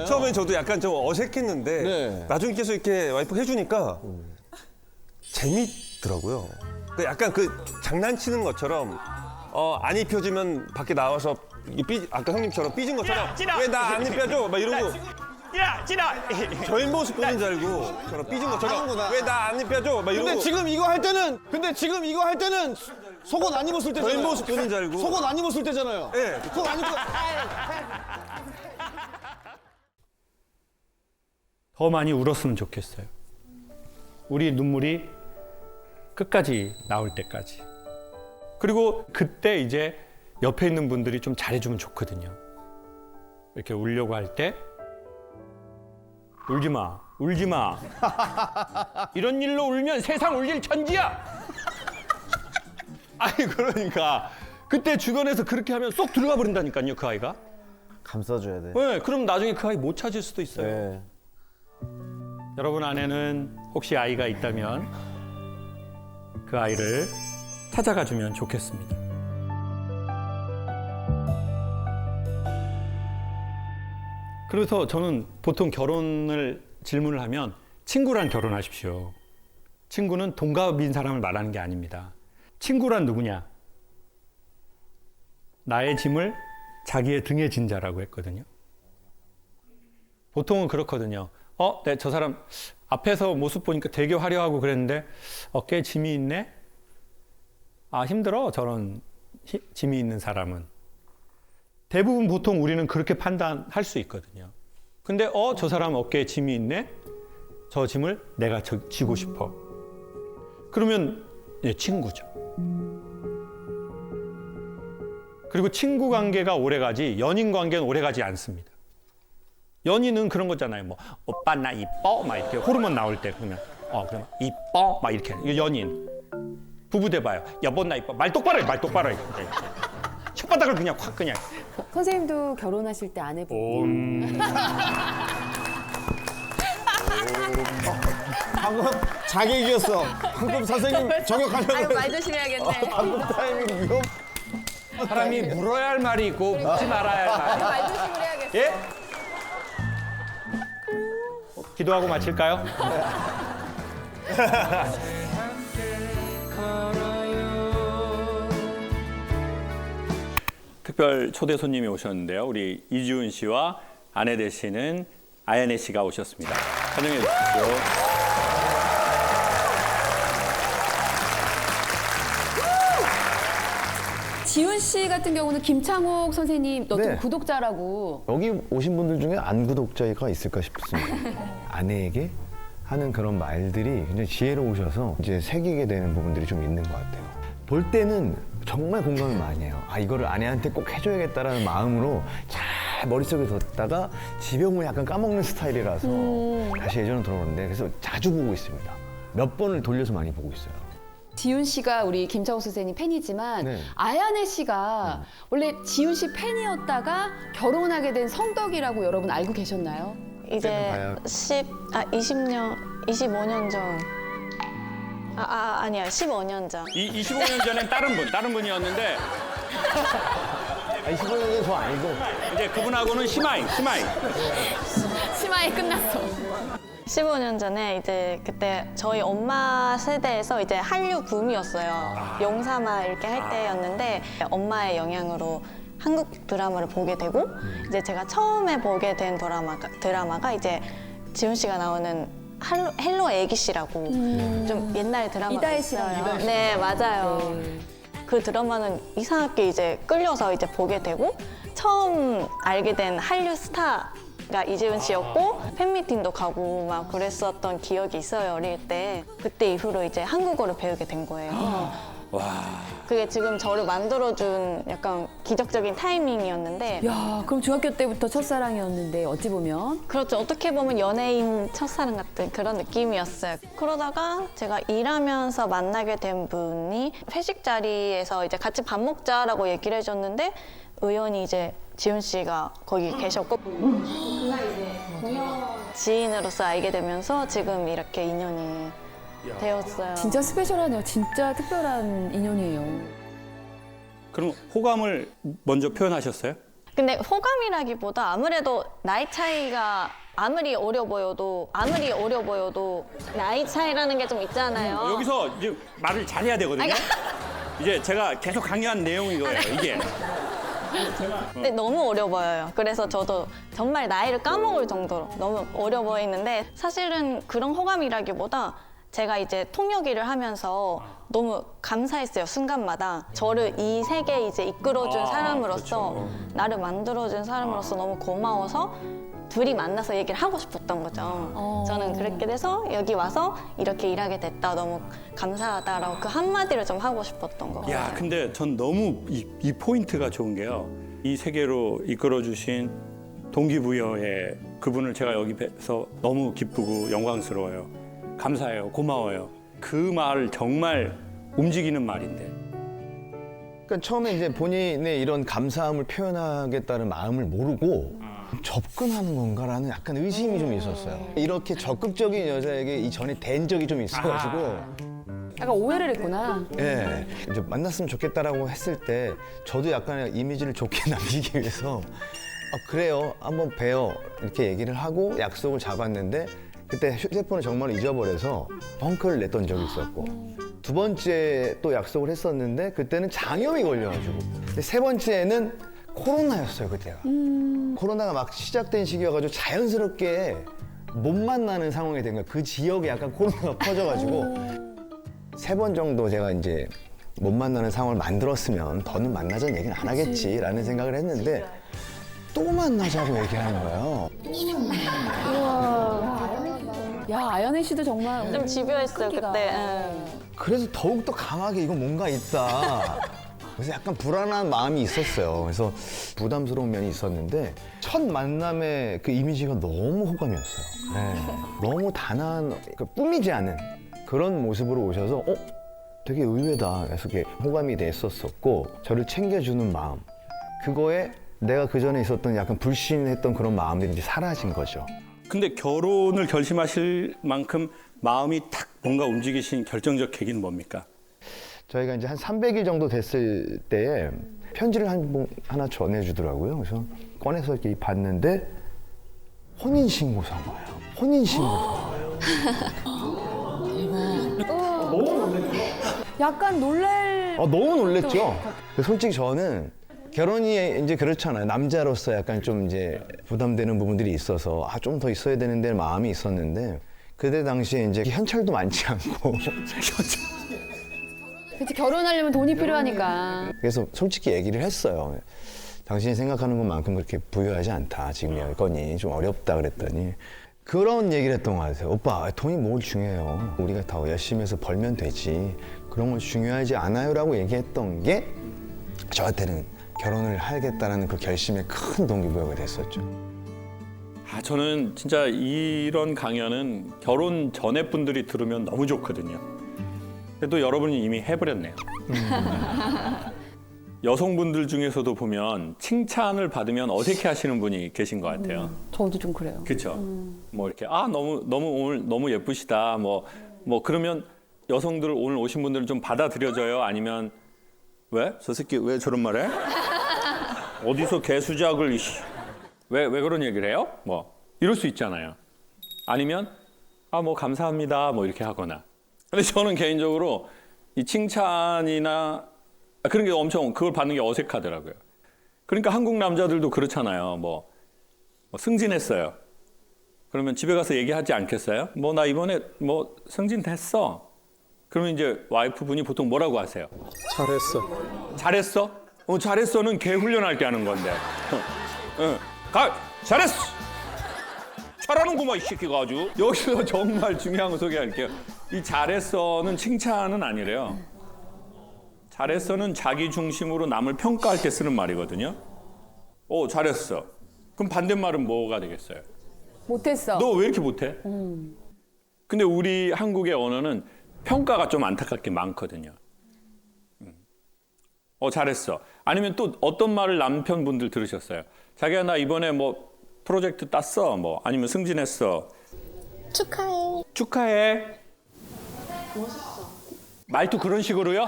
처음엔 저도 약간 좀 어색했는데 네. 나중에 계속 이렇게 와이프 해주니까 재밌더라고요. 약간 장난치는 것처럼 안 입혀주면 밖에 나와서 아까 형님처럼 삐진 것처럼 왜 나 안 입혀줘? 막 이러고 저희 모습 보는 줄 알고 저런 삐진 것처럼 왜 나 안 입혀줘? 막 이러고 근데 지금 이거 할 때는 속옷 안 입었을 때잖아요. 저희 모습 보는 줄 알고 속옷 안 입었을 때잖아요. 네. 속옷 안 입고. 더 많이 울었으면 좋겠어요. 우리 눈물이 끝까지 나올 때까지. 그리고 그때 이제 옆에 있는 분들이 좀 잘해주면 좋거든요. 이렇게 울려고 할 때 울지 마. 이런 일로 울면 세상 울릴 천지야. 아니 그러니까 그때 주변에서 그렇게 하면 쏙 들어가 버린다니까요, 그 아이가. 감싸줘야 돼. 네, 그럼 나중에 그 아이 못 찾을 수도 있어요. 네. 여러분 안에는 혹시 아이가 있다면 그 아이를 찾아가 주면 좋겠습니다. 그래서 저는 보통 결혼을 질문을 하면 친구랑 결혼하십시오. 친구는 동갑인 사람을 말하는 게 아닙니다. 친구란 누구냐? 나의 짐을 자기의 등에 진 자라고 했거든요. 보통은 그렇거든요. 네, 저 사람 앞에서 모습 보니까 되게 화려하고 그랬는데 어깨에 짐이 있네? 아, 힘들어, 저런 짐이 있는 사람은. 대부분 보통 우리는 그렇게 판단할 수 있거든요. 근데 저 사람 어깨에 짐이 있네? 저 짐을 내가 지고 싶어. 그러면 친구죠. 그리고 친구 관계가 오래가지 연인 관계는 오래가지 않습니다. 연인은 그런 거잖아요. 뭐 오빠 나 이뻐 막 이렇게 호르몬 나올 때 그러면 그러면 이뻐 막 이렇게. 이거 연인. 부부 돼봐요. 여보 나 이뻐. 말 똑바로 해. 혓바닥을 그냥 확 그냥. 선생님도 결혼하실 때 아내분 방금 자객이었어. 방금 선생님 저격하려고. 말 조심해야겠네. 방금 타이밍 위험. 사람이 물어야 할 말이 있고 묻지 말아야 할 말이. 말 조심을 해야겠어. 예? 기도하고 마칠까요? 특별 초대 손님이 오셨는데요. 우리 이지훈 씨와 아내 되시는 아연혜 씨가 오셨습니다. 환영해 주십시오. 지훈 씨 같은 경우는 김창욱 선생님 어떤 구독자라고. 여기 오신 분들 중에 안 구독자가 있을까 싶습니다. 아내에게 하는 그런 말들이 굉장히 지혜로우셔서 이제 새기게 되는 부분들이 좀 있는 것 같아요. 볼 때는 정말 공감을 많이 해요. 이거를 아내한테 꼭 해줘야겠다라는 마음으로 잘 머릿속에 뒀다가 집에 오면 약간 까먹는 스타일이라서 다시 예전으로 돌아오는데 그래서 자주 보고 있습니다. 몇 번을 돌려서 많이 보고 있어요. 지훈 씨가 우리 김창욱 선생님 팬이지만 아연혜 씨가 원래 지훈 씨 팬이었다가 결혼하게 된 성덕이라고 여러분 알고 계셨나요? 이제 25년 전. 아니야, 15년 전. 25년 전엔 다른 분이었는데 25년 전에 저 알고 이제 그분하고는 시마이. 심하게 끝났어. 15년 전에 이제 그때 저희 엄마 세대에서 이제 한류 붐이었어요. 용사마 이렇게 할 때였는데 엄마의 영향으로 한국 드라마를 보게 되고 이제 제가 처음에 보게 된 드라마가 이제 지훈 씨가 나오는 헬로 애기 씨라고 좀 옛날 드라마가 이다혜 씨랑 있어요. 유별 씨. 네, 맞아요. 그 드라마는 이상하게 이제 끌려서 이제 보게 되고 처음 알게 된 한류 스타가 이재훈 씨였고 팬미팅도 가고 막 그랬었던 기억이 있어요, 어릴 때. 그때 이후로 이제 한국어를 배우게 된 거예요. 그게 지금 저를 만들어준 약간 기적적인 타이밍이었는데. 야, 그럼 중학교 때부터 첫사랑이었는데 어찌 보면 그렇죠. 어떻게 보면 연예인 첫사랑 같은 그런 느낌이었어요. 그러다가 제가 일하면서 만나게 된 분이 회식 자리에서 이제 같이 밥 먹자라고 얘기를 해줬는데 우연히 이제 지훈 씨가 거기 계셨고 그날 이제 지인으로서 알게 되면서 지금 이렇게 인연이 되었어요. 진짜 스페셜하네요. 진짜 특별한 인연이에요. 그럼 호감을 먼저 표현하셨어요? 근데 호감이라기보다 아무래도 나이 차이가 아무리 어려 보여도 나이 차이라는 게 좀 있잖아요. 여기서 이제 말을 잘해야 되거든요. 이제 제가 계속 강요한 내용이 이거예요. 이게. 근데 너무 어려 보여요. 그래서 저도 정말 나이를 까먹을 정도로 너무 어려 보이는데 사실은 그런 호감이라기보다 제가 이제 통역 일을 하면서 너무 감사했어요, 순간마다. 저를 이 세계에 이제 이끌어준 사람으로서, 나를 만들어준 사람으로서 너무 고마워서 둘이 만나서 얘기를 하고 싶었던 거죠. 저는 그렇게 돼서 여기 와서 이렇게 일하게 됐다, 너무 감사하다라고 그 한마디를 좀 하고 싶었던 거 같아요. 야, 근데 전 너무 이 포인트가 좋은 게요. 이 세계로 이끌어주신 동기부여의 그분을 제가 여기서 너무 기쁘고 영광스러워요. 감사해요. 고마워요. 그 말 정말 움직이는 말인데. 그러니까 처음에 이제 본인의 이런 감사함을 표현하겠다는 마음을 모르고 접근하는 건가라는 약간 의심이 좀 있었어요. 이렇게 적극적인 여자에게 이전에 된 적이 좀 있어가지고 약간 오해를 했구나. 예, 이제 만났으면 좋겠다라고 했을 때 저도 약간 이미지를 좋게 남기기 위해서 그래요, 한번 봬요 이렇게 얘기를 하고 약속을 잡았는데 그때 휴대폰을 정말 잊어버려서 펑크를 냈던 적이 있었고 두 번째 또 약속을 했었는데 그때는 장염이 걸려가지고 근데 세 번째는 코로나였어요, 그때가. 코로나가 막 시작된 시기여가지고 자연스럽게 못 만나는 상황이 된 거예요. 그 지역에 약간 코로나가 퍼져가지고 3번 정도 제가 이제 못 만나는 상황을 만들었으면 더는 만나자는 얘기는 안 하겠지라는 생각을 했는데 또 만나자고 얘기하는 거예요. 야, 아연혜 씨도 정말 좀 집요했어요, 그때. 그래서 더욱더 강하게 이건 뭔가 있다. 그래서 약간 불안한 마음이 있었어요. 그래서 부담스러운 면이 있었는데 첫 만남의 그 이미지가 너무 호감이었어요. 네. 너무 단아한, 꾸미지 않은 그런 모습으로 오셔서 되게 의외다. 그래서 그게 호감이 됐었고 저를 챙겨주는 마음. 그거에 내가 그전에 있었던 약간 불신했던 그런 마음들이 이제 사라진 거죠. 근데 결혼을 결심하실 만큼 마음이 탁 뭔가 움직이신 결정적 계기는 뭡니까? 저희가 이제 한 300일 정도 됐을 때에 편지를 하나 전해주더라고요. 그래서 꺼내서 이렇게 봤는데 혼인신고서인 거예요. 혼인신고서인 거예요. 약간 너무 놀랬죠. 솔직히 저는 결혼이 이제 그렇잖아요. 남자로서 약간 좀 이제 부담되는 부분들이 있어서 좀 더 있어야 되는데 마음이 있었는데 그때 당시에 이제 현찰도 많지 않고 그치, 결혼하려면 돈이 필요하니까. 그래서 솔직히 얘기를 했어요. 당신이 생각하는 것만큼 그렇게 부유하지 않다. 지금 여건이 좀 어렵다 그랬더니 그런 얘기를 했던 것 같아요. 오빠, 돈이 뭘 중요해요. 우리가 다 열심히 해서 벌면 되지. 그런 건 중요하지 않아요 라고 얘기했던 게 저한테는 결혼을 하겠다는 그 결심의 큰 동기부여가 됐었죠. 저는 진짜 이런 강연은 결혼 전에 분들이 들으면 너무 좋거든요. 그래도 여러분이 이미 해버렸네요. 여성분들 중에서도 보면 칭찬을 받으면 어색해하시는 분이 계신 것 같아요. 저도 좀 그래요. 그렇죠. 뭐 이렇게 너무 오늘 너무 예쁘시다. 뭐 그러면 여성들 오늘 오신 분들은 좀 받아들여져요. 아니면 왜? 저 새끼 왜 저런 말해? 어디서 개수작을 왜 그런 얘기를 해요? 뭐 이럴 수 있잖아요. 아니면 뭐 감사합니다. 뭐 이렇게 하거나. 근데 저는 개인적으로 이 칭찬이나 그런 게 엄청 그걸 받는 게 어색하더라고요. 그러니까 한국 남자들도 그렇잖아요. 뭐 승진했어요. 그러면 집에 가서 얘기하지 않겠어요? 뭐 나 이번에 뭐 승진됐어. 그러면 이제 와이프분이 보통 뭐라고 하세요? 잘했어. 잘했어? 잘했어는 개 훈련할 때 하는 건데. 잘했어. 잘하는구만 이 새끼가 아주. 여기서 정말 중요한 거 소개할게요. 이 잘했어는 칭찬은 아니래요. 잘했어는 자기 중심으로 남을 평가할 때 쓰는 말이거든요. 잘했어. 그럼 반대말은 뭐가 되겠어요? 못했어. 너 왜 이렇게 못해? 근데 우리 한국의 언어는 평가가 좀 안타깝게 많거든요. 잘했어. 아니면 또 어떤 말을 남편분들 들으셨어요? 자기야 나 이번에 뭐 프로젝트 땄어. 뭐 아니면 승진했어. 축하해. 축하해. 멋있어. 말투 그런 식으로요?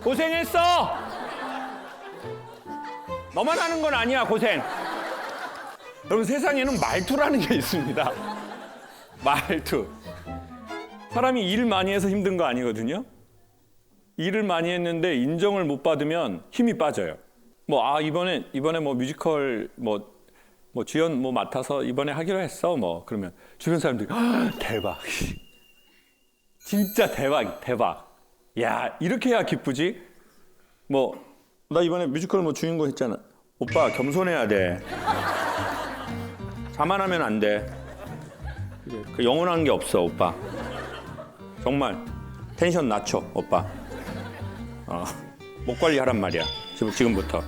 고생했어. 너만 하는 건 아니야 고생. 여러분 세상에는 말투라는 게 있습니다. 말투. 사람이 일 많이 해서 힘든 거 아니거든요. 일을 많이 했는데 인정을 못 받으면 힘이 빠져요. 뭐 이번에 뭐 뮤지컬 뭐 주연 뭐 맡아서 이번에 하기로 했어. 뭐 그러면 주변 사람들이 대박. 진짜 대박. 야 이렇게 해야 기쁘지. 뭐 나 이번에 뮤지컬 뭐 주인공 했잖아. 오빠 겸손해야 돼. 자만하면 안 돼. 그 영원한 게 없어 오빠. 정말 텐션 낮춰 오빠. 목 관리하란 말이야. 지금부터.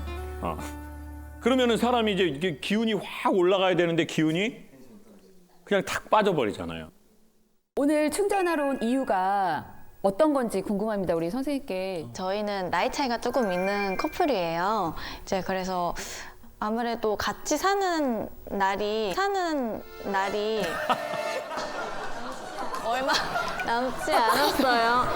그러면은 사람이 이제 이게 기운이 확 올라가야 되는데 기운이 그냥 탁 빠져버리잖아요. 오늘 충전하러 온 이유가 어떤 건지 궁금합니다. 우리 선생님께. 저희는 나이 차이가 조금 있는 커플이에요. 이제 그래서 아무래도 같이 사는 날이 얼마 남지 않았어요.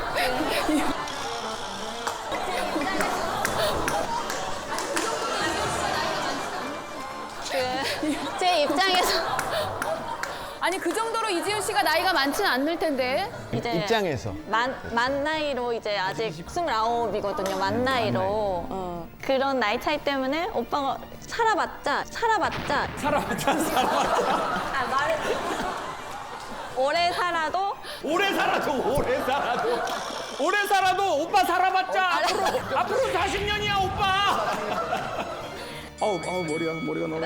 제 입장에서 아니 그 정도로 이지훈 씨가 나이가 많지는 않을 텐데. 이제 입장에서 만 나이로 이제 아직 29이거든요. 만 나이로. 그런 나이 차이 때문에 오빠가 살아봤자. 아, 말을 오래 살아도 오빠 살아봤자 앞으로 40년이야 오빠. 머리가 너무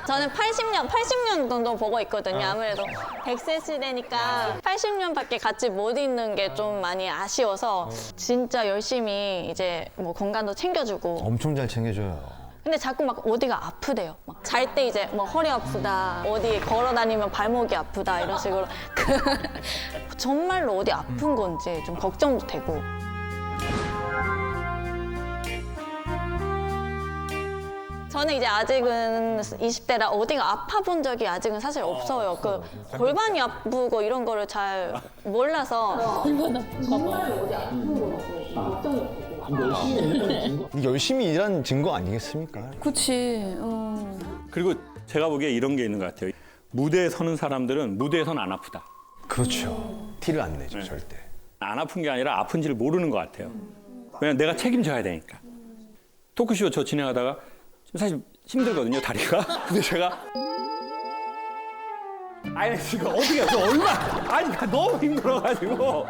저는 80년 정도 보고 있거든요. 아무래도 100세 시대니까 80년밖에 같이 못 있는 게 좀 많이 아쉬워서 진짜 열심히 이제 뭐 건강도 챙겨주고. 엄청 잘 챙겨줘요. 근데 자꾸 막 어디가 아프대요. 막 잘 때 이제 뭐 허리 아프다, 어디 걸어 다니면 발목이 아프다 이런 식으로 정말로 어디 아픈 건지 좀 걱정도 되고. 저는 이제 아직은 20대라 어디가 아파본 적이 아직은 사실 없어요. 그 골반이 아프고 이런 거를 잘 몰라서. 열심히 일한 증거 아니겠습니까? 그치. 그리고 제가 보기에 이런 게 있는 것 같아요. 무대에 서는 사람들은 무대에선 안 아프다. 그렇죠. 티를 안 내죠, 절대. 안 아픈 게 아니라 아픈지를 모르는 것 같아요. 왜냐면 내가 책임져야 되니까. 토크쇼 저 진행하다가 사실 힘들거든요, 다리가. 근데 제가 지금 어떻게 얼마 너무 힘들어가지고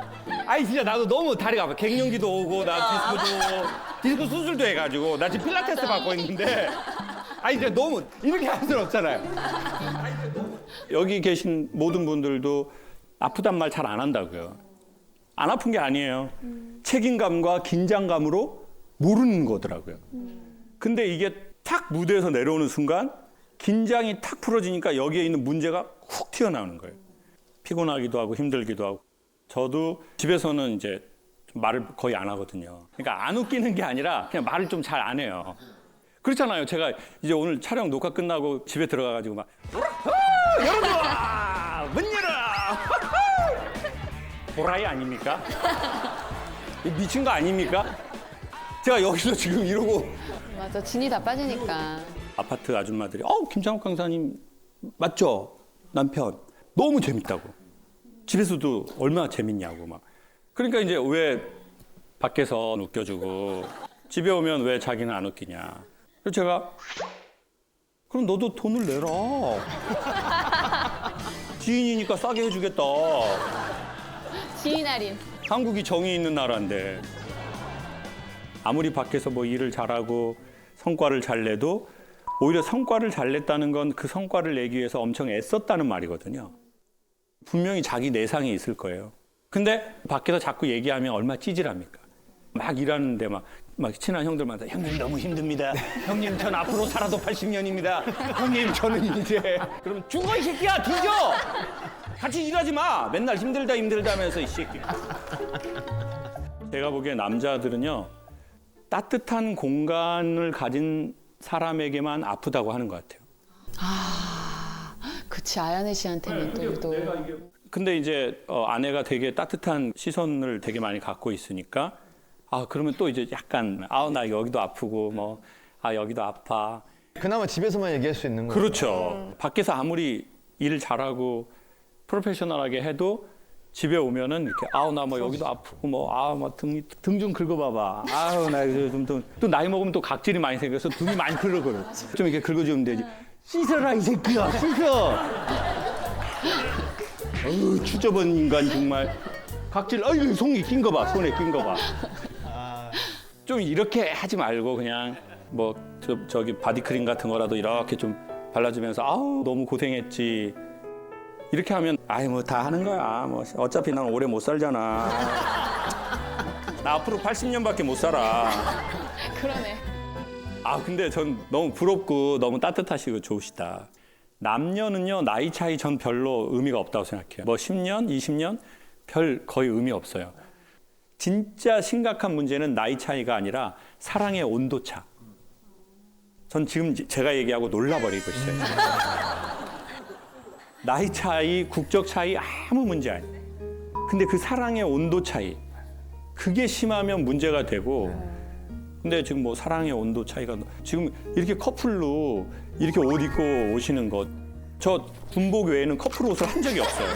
진짜 나도 너무 다리가 아파. 갱년기도 오고 나 디스크 수술도 해가지고 나 지금 필라테스 받고 있는데 이제 너무 이렇게 할 수는 없잖아요. 여기 계신 모든 분들도 아프단 말 잘 안 한다고요. 안 아픈 게 아니에요. 책임감과 긴장감으로 모르는 거더라고요. 근데 이게 탁 무대에서 내려오는 순간 긴장이 탁 풀어지니까 여기에 있는 문제가 훅 튀어나오는 거예요. 피곤하기도 하고 힘들기도 하고. 저도 집에서는 이제 말을 거의 안 하거든요. 그러니까 안 웃기는 게 아니라 그냥 말을 좀 잘 안 해요. 그렇잖아요. 제가 이제 오늘 촬영 녹화 끝나고 집에 들어가가지고 막 열어줘! 문 열어! 보라이 아닙니까? 미친 거 아닙니까? 제가 여기서 지금 이러고 맞아. 진이 다 빠지니까. 아파트 아줌마들이 김창욱 강사님 맞죠? 남편 너무 재밌다고. 집에서도 얼마나 재밌냐고 막. 그러니까 이제 왜 밖에서 웃겨주고 집에 오면 왜 자기는 안 웃기냐. 그래서 제가 그럼 너도 돈을 내라. 지인이니까 싸게 해주겠다. 지인 할인. 한국이 정이 있는 나라인데. 아무리 밖에서 뭐 일을 잘하고 성과를 잘 내도 오히려 성과를 잘 냈다는 건 그 성과를 내기 위해서 엄청 애썼다는 말이거든요. 분명히 자기 내상이 있을 거예요. 근데 밖에서 자꾸 얘기하면 얼마나 찌질합니까? 막 일하는데 막 친한 형들마다 형님 너무 힘듭니다. 형님 전 앞으로 살아도 80년입니다. 형님 저는 이제 그러면 죽어 이 새끼야 뒤져. 같이 일하지 마. 맨날 힘들다 하면서 이 새끼. 제가 보기에 남자들은요 따뜻한 공간을 가진 사람에게만 아프다고 하는 것 같아요. 아, 그치 아야네 씨한테는 또 유독. 근데 이제 아내가 되게 따뜻한 시선을 되게 많이 갖고 있으니까 그러면 또 이제 약간 나 여기도 아프고 여기도 아파. 그나마 집에서만 얘기할 수 있는 거예요. 그렇죠. 밖에서 아무리 일을 잘하고 프로페셔널하게 해도 집에 오면은 이렇게 나 뭐 여기도 아프고 등 좀 긁어봐봐. 나 또 나이 먹으면 또 각질이 많이 생겨서 등이 많이 긁어요. 좀 이렇게 긁어주면 되지. 씻어라 이 새끼야 씻어. 추접한 인간 정말. 각질 손에 낀 거 봐. 좀 이렇게 하지 말고 그냥 저기 바디크림 같은 거라도 이렇게 좀 발라주면서 너무 고생했지. 이렇게 하면 다 하는 거야. 어차피 난 오래 못 살잖아. 나 앞으로 80년밖에 못 살아. 그러네. 근데 전 너무 부럽고 너무 따뜻하시고 좋으시다. 남녀는요 나이 차이 전 별로 의미가 없다고 생각해요. 10년, 20년 거의 의미 없어요. 진짜 심각한 문제는 나이 차이가 아니라 사랑의 온도차. 전 지금 제가 얘기하고 놀라버리고 있어요. 나이 차이, 국적 차이 아무 문제 아니에요. 근데 그 사랑의 온도 차이, 그게 심하면 문제가 되고. 근데 지금 사랑의 온도 차이가 지금 이렇게 커플로 이렇게 옷 입고 오시는 것, 저 군복 외에는 커플 옷을 한 적이 없어요.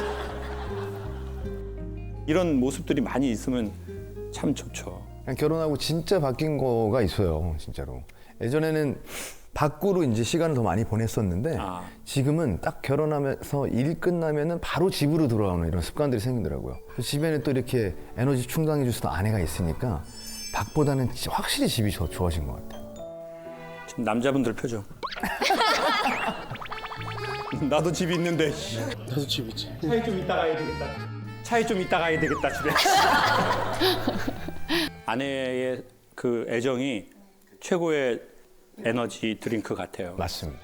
이런 모습들이 많이 있으면 참 좋죠. 결혼하고 진짜 바뀐 거가 있어요, 진짜로. 예전에는 밖으로 이제 시간을 더 많이 보냈었는데 지금은 딱 결혼하면서 일 끝나면은 바로 집으로 돌아오는 이런 습관들이 생기더라고요. 집에는 또 이렇게 에너지 충당해 줄 수 있는 아내가 있으니까 밖보다는 확실히 집이 좋아진 것 같아요. 지금 남자분들 표정. 나도 집이 있는데. 나도 집 있지. 차에 좀 이따 가야 되겠다 집에. 아내의 그 애정이 최고의 에너지 드링크 같아요. 맞습니다.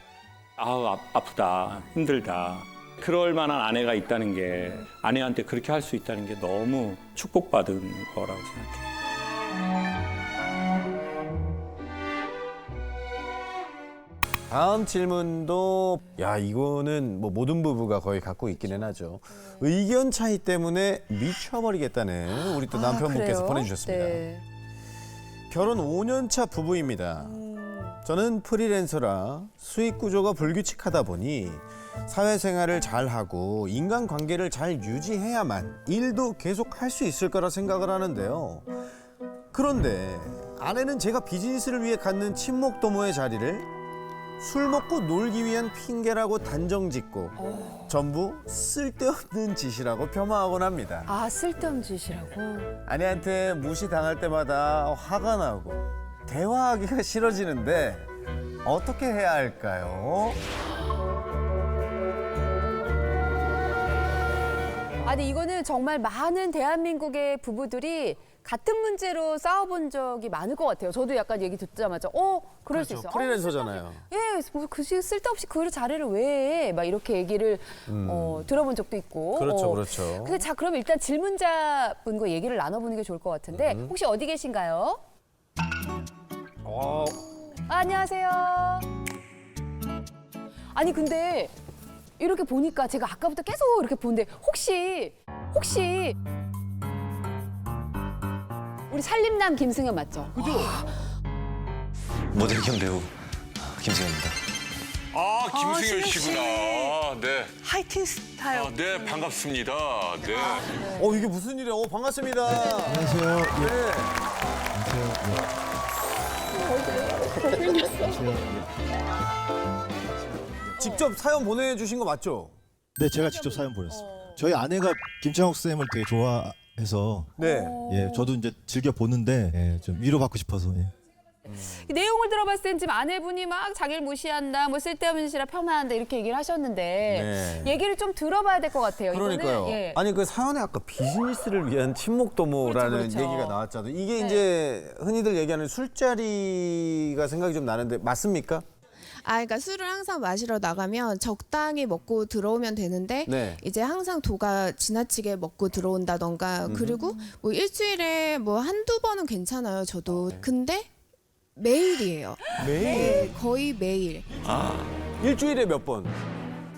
아프다, 힘들다. 그럴 만한 아내가 있다는 게, 아내한테 그렇게 할 수 있다는 게 너무 축복받은 거라고 생각해요. 다음 질문도 이거는 모든 부부가 거의 갖고 있기는 하죠. 의견 차이 때문에 미쳐버리겠다는 우리 또 남편분께서 보내주셨습니다. 네. 결혼 5년 차 부부입니다. 저는 프리랜서라 수익 구조가 불규칙하다 보니 사회생활을 잘하고 인간관계를 잘 유지해야만 일도 계속 할 수 있을 거라 생각을 하는데요. 그런데 아내는 제가 비즈니스를 위해 갖는 친목 도모의 자리를 술 먹고 놀기 위한 핑계라고 단정짓고 전부 쓸데없는 짓이라고 폄하하곤 합니다. 쓸데없는 짓이라고? 아내한테 무시당할 때마다 화가 나고 대화하기가 싫어지는데 어떻게 해야 할까요? 아니 이거는 정말 많은 대한민국의 부부들이 같은 문제로 싸워본 적이 많을 것 같아요. 저도 약간 얘기 듣자마자 그럴 수 있어요. 프리랜서잖아요. 그 쓸데없이 그 자리를 왜 해? 막 이렇게 얘기를 들어본 적도 있고. 그렇죠. 근데 자 그럼 일단 질문자분과 얘기를 나눠보는 게 좋을 것 같은데 혹시 어디 계신가요? 안녕하세요. 아니 근데 이렇게 보니까 제가 아까부터 계속 이렇게 보는데 혹시 우리 살림남 김승현 맞죠? 그죠? 모델 겸 배우 김승현입니다. 김승현 씨구나. 네. 하이틴 스타일. 네, 반갑습니다. 네. 이게 무슨 일이야? 반갑습니다. 안녕하세요. 네. 직접 사연 보내주신 거 맞죠? 네, 제가 직접 사연 보냈어요. 저희 아내가 김창욱 쌤을 되게 좋아해서 네. 예, 저도 이제 즐겨 보는데 예, 좀 위로받고 싶어서. 예. 이 내용을 들어봤을 땐 지금 아내분이 막 자기를 무시한다, 뭐 쓸데없는 짓이라 폄하한다 이렇게 얘기를 하셨는데 네. 얘기를 좀 들어봐야 될 것 같아요. 그러니까요. 이거는, 예. 아니 그 사연에 아까 비즈니스를 위한 친목도모라는 그렇죠, 그렇죠. 얘기가 나왔잖아요. 이게 네. 이제 흔히들 얘기하는 술자리가 생각이 좀 나는데 맞습니까? 그러니까 술을 항상 마시러 나가면 적당히 먹고 들어오면 되는데 네. 이제 항상 도가 지나치게 먹고 들어온다던가 그리고 뭐 일주일에 뭐 한두 번은 괜찮아요. 저도. 근데 매일이에요. 매일? 네, 거의 매일. 일주일에 몇 번?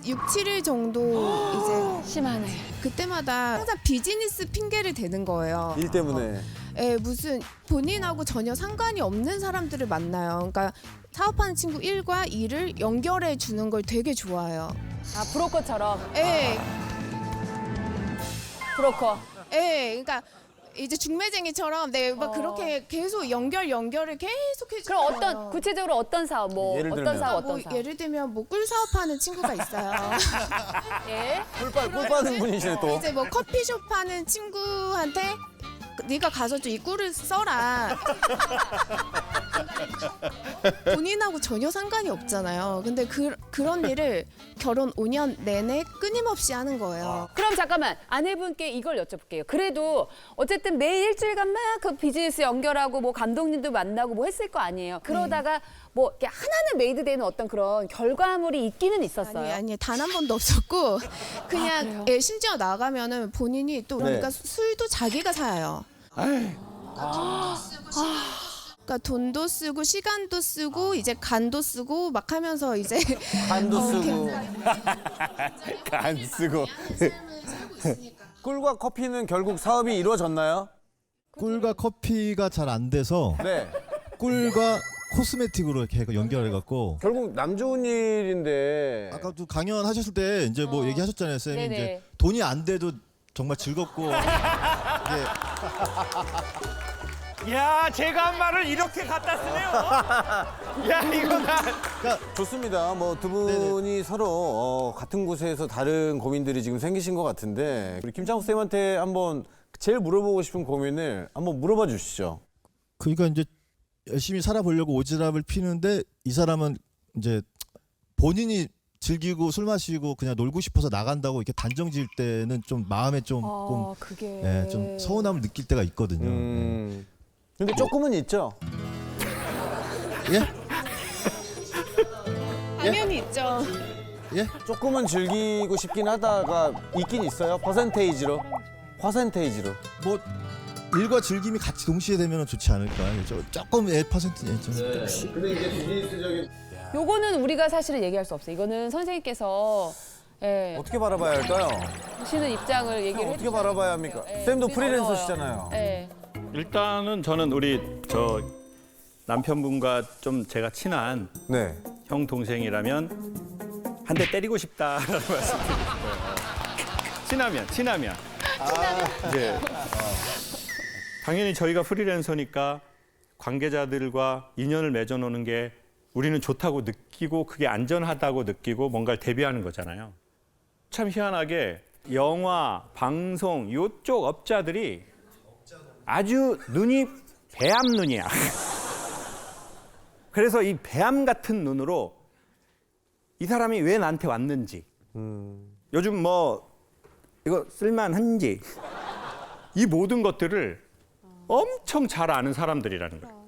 6, 7일 정도 이제 심하네. 그때마다 항상 비즈니스 핑계를 대는 거예요. 일 때문에. 예, 무슨 본인하고 전혀 상관이 없는 사람들을 만나요. 그러니까 사업하는 친구 1과 2를 연결해 주는 걸 되게 좋아해요. 아, 브로커처럼. 예. 브로커. 예, 그러니까 이제 중매쟁이처럼 막 그렇게 계속 연결을 계속 해주는 그럼 거예요. 어떤 구체적으로 어떤 사업, 뭐 예를 어떤 들면. 사업, 뭐 어떤 사업? 예를 들면 뭐 꿀 사업하는 친구가 있어요. 예. 꿀 빠는 분이시네 또. 이제 뭐 커피숍 하는 친구한테 네가 가서 좀 이 꿀을 써라. 본인하고 전혀 상관이 없잖아요. 근데 그런 일을 결혼 5년 내내 끊임없이 하는 거예요. 그럼 잠깐만 아내분께 이걸 여쭤볼게요. 그래도 어쨌든 매일 일주일간 막 그 비즈니스 연결하고 뭐 감독님도 만나고 뭐 했을 거 아니에요. 그러다가 뭐 이렇게 하나는 메이드 되는 어떤 그런 결과물이 있기는 있었어요. 아니 단 한 번도 없었고 그냥 예, 심지어 나가면은 본인이 또 그러니까 술도 자기가 사요. 그러니까 돈도 쓰고 시간도 쓰고 이제 간도 쓰고 막 하면서 이제 간도 쓰고 간 쓰고 꿀과 커피는 결국 사업이 이루어졌나요? 꿀과 커피가 잘 안 돼서 네. 꿀과 코스메틱으로 이렇게 연결해갖고 결국 남 좋은 일인데 아까도 강연하셨을 때 이제 뭐 얘기하셨잖아요, 쌤이 네네. 이제 돈이 안 돼도 정말 즐겁고 야, 제가 한 말을 이렇게 갖다 쓰네요. 야, 이거 나. 좋습니다. 뭐 두 분이 서로 같은 곳에서 다른 고민들이 지금 생기신 것 같은데 우리 김창욱 쌤한테 한번 제일 물어보고 싶은 고민을 한번 물어봐 주시죠. 그러니까 이제 열심히 살아보려고 오지랖을 피는데 이 사람은 이제 본인이 즐기고 술 마시고 그냥 놀고 싶어서 나간다고 이렇게 단정 지을 때는 좀 마음에 조금 그게 예, 좀 서운함을 느낄 때가 있거든요. 근데 조금은 있죠. 예? 당연히 있죠. 예? 조금은 즐기고 싶긴 하다가 있긴 있어요. 퍼센테이지로. 뭐 일과 즐김이 같이 동시에 되면 좋지 않을까. 조금 퍼센트. 근데 이제 비즈니스적인 요거는 우리가 사실은 얘기할 수 없어요. 이거는 선생님께서 예, 어떻게 바라봐야 할까요? 보시는 입장을 얘기를 어떻게 바라봐야 합니까? 예, 쌤도 우리는 프리랜서시잖아요. 예. 일단은 저는 우리 저 남편분과 좀 제가 친한 네. 형 동생이라면 한 대 때리고 싶다라는 말씀 드리고 싶어요. 친하면. 이제 당연히 저희가 프리랜서니까 관계자들과 인연을 맺어놓는 게 우리는 좋다고 느끼고 그게 안전하다고 느끼고 뭔가를 대비하는 거잖아요. 참 희한하게 영화, 방송 이쪽 업자들이 아주 눈이 배암 눈이야. 그래서 이 배암 같은 눈으로 이 사람이 왜 나한테 왔는지 요즘 뭐 이거 쓸만한지 이 모든 것들을 엄청 잘 아는 사람들이라는 거예요.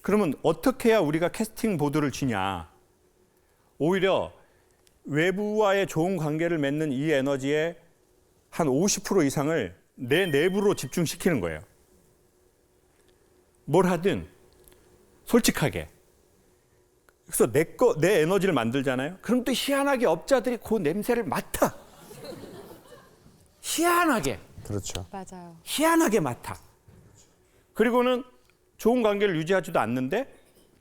그러면 어떻게 해야 우리가 캐스팅 보드를 쥐냐. 오히려 외부와의 좋은 관계를 맺는 이 에너지의 한 50% 이상을 내 내부로 집중시키는 거예요. 뭘 하든 솔직하게. 그래서 내 에너지를 만들잖아요. 그럼 또 희한하게 업자들이 그 냄새를 맡아. 희한하게. 그렇죠. 맞아요. 희한하게 맡아. 그리고는 좋은 관계를 유지하지도 않는데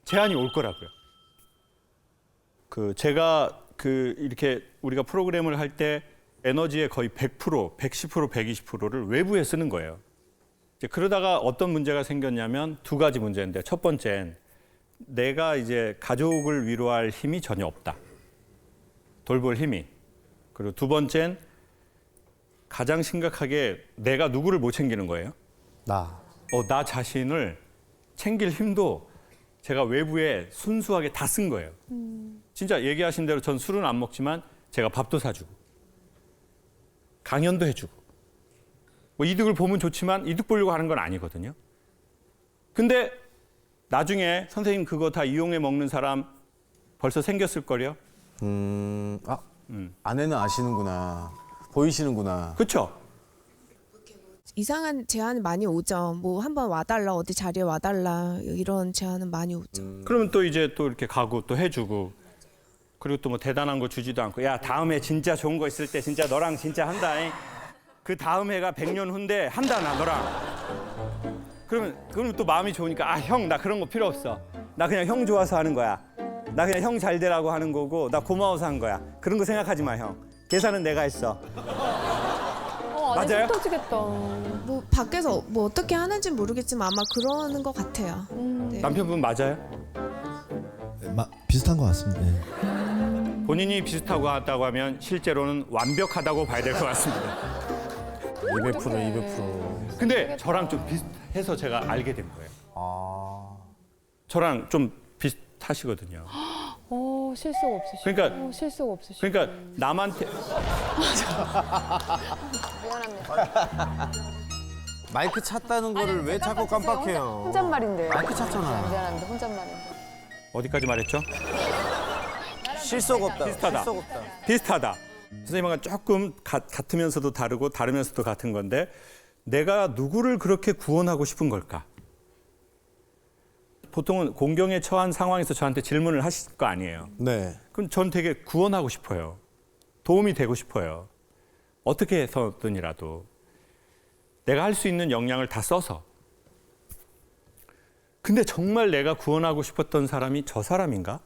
제안이 올 거라고요. 제가 이렇게 우리가 프로그램을 할 때 에너지의 거의 100%, 110%, 120%를 외부에 쓰는 거예요. 이제 그러다가 어떤 문제가 생겼냐면 두 가지 문제인데 첫 번째는 내가 이제 가족을 위로할 힘이 전혀 없다. 돌볼 힘이. 그리고 두 번째는 가장 심각하게 내가 누구를 못 챙기는 거예요. 나 자신을 챙길 힘도 제가 외부에 순수하게 다 쓴 거예요. 진짜 얘기하신 대로 전 술은 안 먹지만 제가 밥도 사주고 강연도 해주고 뭐 이득을 보면 좋지만 이득 보려고 하는 건 아니거든요. 근데 나중에 선생님 그거 다 이용해 먹는 사람 벌써 생겼을 거요. 아내는 아시는구나. 보이시는구나. 그렇죠. 이상한 제안이 많이 오죠. 뭐 한번 와달라, 어디 자리에 와달라 이런 제안은 많이 오죠. 그러면 또 이제 또 이렇게 가고 또 해주고 그리고 또 뭐 대단한 거 주지도 않고 야 다음에 진짜 좋은 거 있을 때 진짜 너랑 진짜 한다. 그 다음 해가 100년 후인데 한다 나 너랑. 그러면 또 마음이 좋으니까 아 형 나 그런 거 필요 없어. 나 그냥 형 좋아서 하는 거야. 나 그냥 형 잘 되라고 하는 거고 나 고마워서 한 거야. 그런 거 생각하지 마 형. 계산은 내가 했어. 맞아요? 터지겠다. 뭐 밖에서 뭐 어떻게 하는지 모르겠지만 아마 그러는 것 같아요. 네. 남편분 맞아요? 비슷한 것 같습니다. 네. 본인이 비슷하고 하다고 하면 실제로는 완벽하다고 봐야 될 것 같습니다. 200%. 근데 저랑 좀 비슷해서 제가 알게 된 거예요. 저랑 좀 비슷하시거든요. 실수가 없으시고. 그러니까 실수가 없으시고. 그러니까 남한테 미안합니다. 마이크 찼다는 거를 왜 자꾸 깜빡해요? 혼잣말인데. 마이크 찼잖아요. 미안합니다. 혼잣말인데. 어디까지 말했죠? 실속 없다. 비슷하다. 실속 없다. 비슷하다. 선생님과 조금 같으면서도 다르고 다르면서도 같은 건데 내가 누구를 그렇게 구원하고 싶은 걸까? 보통은 공경에 처한 상황에서 저한테 질문을 하실 거 아니에요. 네. 그럼 전 되게 구원하고 싶어요. 도움이 되고 싶어요. 어떻게 해서든이라도 내가 할 수 있는 역량을 다 써서. 근데 정말 내가 구원하고 싶었던 사람이 저 사람인가?